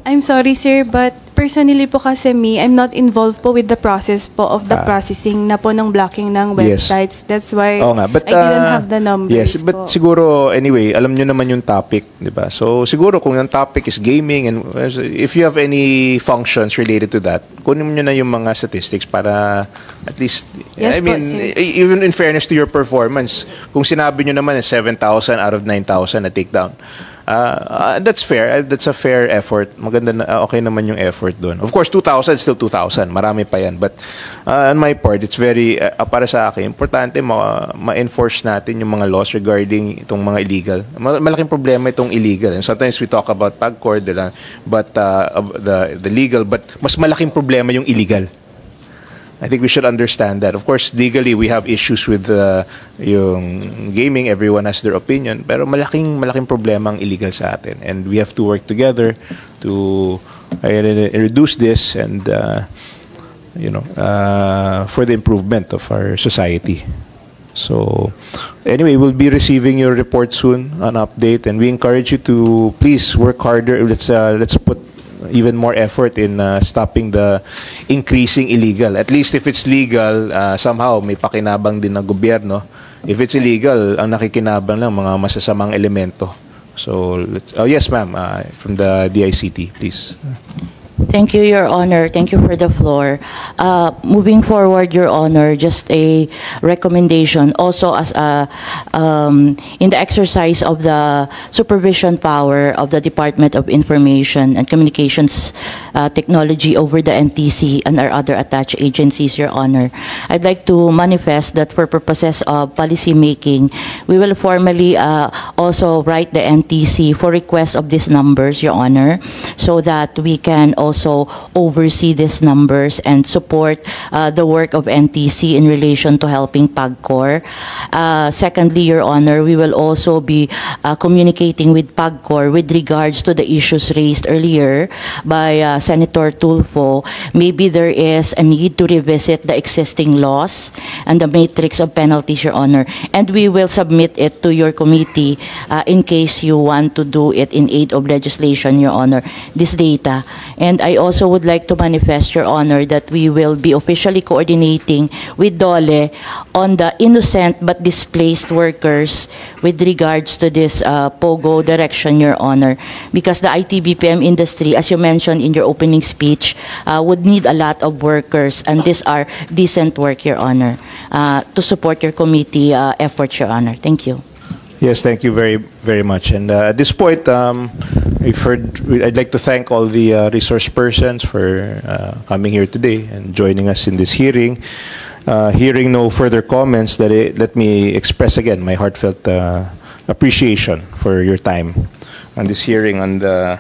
I'm sorry, sir, but personally po kasi I'm not involved po with the process po of the processing na po ng blocking ng Yes. websites. That's why Oo nga, but, I didn't have the numbers yes, but po. siguro, anyway, alam nyo naman yung topic, di ba? So, siguro kung yung topic is gaming, and if you have any functions related to that, kunin mo nyo na yung mga statistics para at least, Yes I po, mean, sir. even in fairness to your performance, kung sinabi nyo naman is 7,000 out of 9,000 na takedown, that's fair. That's a fair effort. Maganda na, okay naman yung effort doon. Of course, 2,000 is still 2,000. Marami pa yan. But on my part, it's very, para sa akin, importante ma-enforce natin yung mga laws regarding itong mga illegal. Malaking problema itong illegal. And sometimes we talk about PAGCOR, but the legal, but mas malaking problema yung illegal. I think we should understand that. Of course, legally, we have issues with yung gaming. Everyone has their opinion. Pero malaking problema ang illegal sa atin. And we have to work together to reduce this and, for the improvement of our society. So, anyway, we'll be receiving your report soon, an update. And we encourage you to please work harder. Let's put even more effort in stopping the increasing illegal. At least if it's legal, somehow may pakinabang din ng gobyerno. If it's illegal, ang nakikinabang lang mga masasamang elemento. So, yes ma'am, from the DICT, please. Thank you, Your Honor. Thank you for the floor. Moving forward, Your Honor, just a recommendation. Also, as in the exercise of the supervision power of the Department of Information and Communications Technology over the NTC and our other attached agencies, Your Honor, I'd like to manifest that for purposes of policy making, we will formally also write the NTC for request of these numbers, Your Honor, so that we can also oversee these numbers and support the work of NTC in relation to helping PAGCOR. Secondly, Your Honor, we will also be communicating with PAGCOR with regards to the issues raised earlier by Senator Tulfo. Maybe there is a need to revisit the existing laws and the matrix of penalties, Your Honor, and we will submit it to your committee in case you want to do it in aid of legislation, Your Honor, this data. And I also would like to manifest, Your Honor, that we will be officially coordinating with DOLE on the innocent but displaced workers with regards to this POGO direction, Your Honor, because the IT-BPM industry, as you mentioned in your opening speech, would need a lot of workers, and these are decent work, Your Honor, to support your committee efforts, Your Honor. Thank you. Yes, thank you very, very much. And at this point, I'd like to thank all the resource persons for coming here today and joining us in this hearing. Hearing no further comments, let me express again my heartfelt appreciation for your time on this hearing on the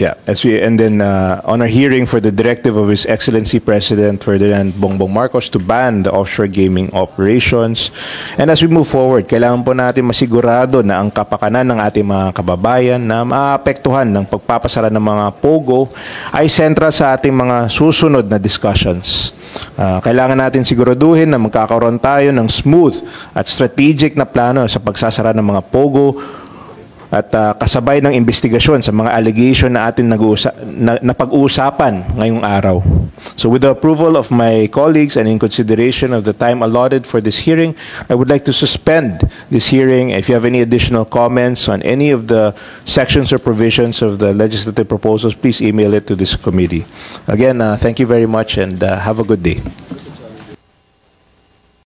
Yeah, and then on our hearing for the directive of His Excellency President Ferdinand Bongbong Marcos to ban the offshore gaming operations. And as we move forward, kailangan po natin masigurado na ang kapakanan ng ating mga kababayan na maapektuhan ng pagpapasara ng mga POGO ay sentral sa ating mga susunod na discussions. Kailangan natin siguraduhin na magkakaroon tayo ng smooth at strategic na plano sa pagsasara ng mga POGO at kasabay ng investigasyon sa mga allegation na atin napag-uusapan ngayong araw. So with the approval of my colleagues and in consideration of the time allotted for this hearing, I would like to suspend this hearing. If you have any additional comments on any of the sections or provisions of the legislative proposals, please email it to this committee. Again, thank you very much and have a good day.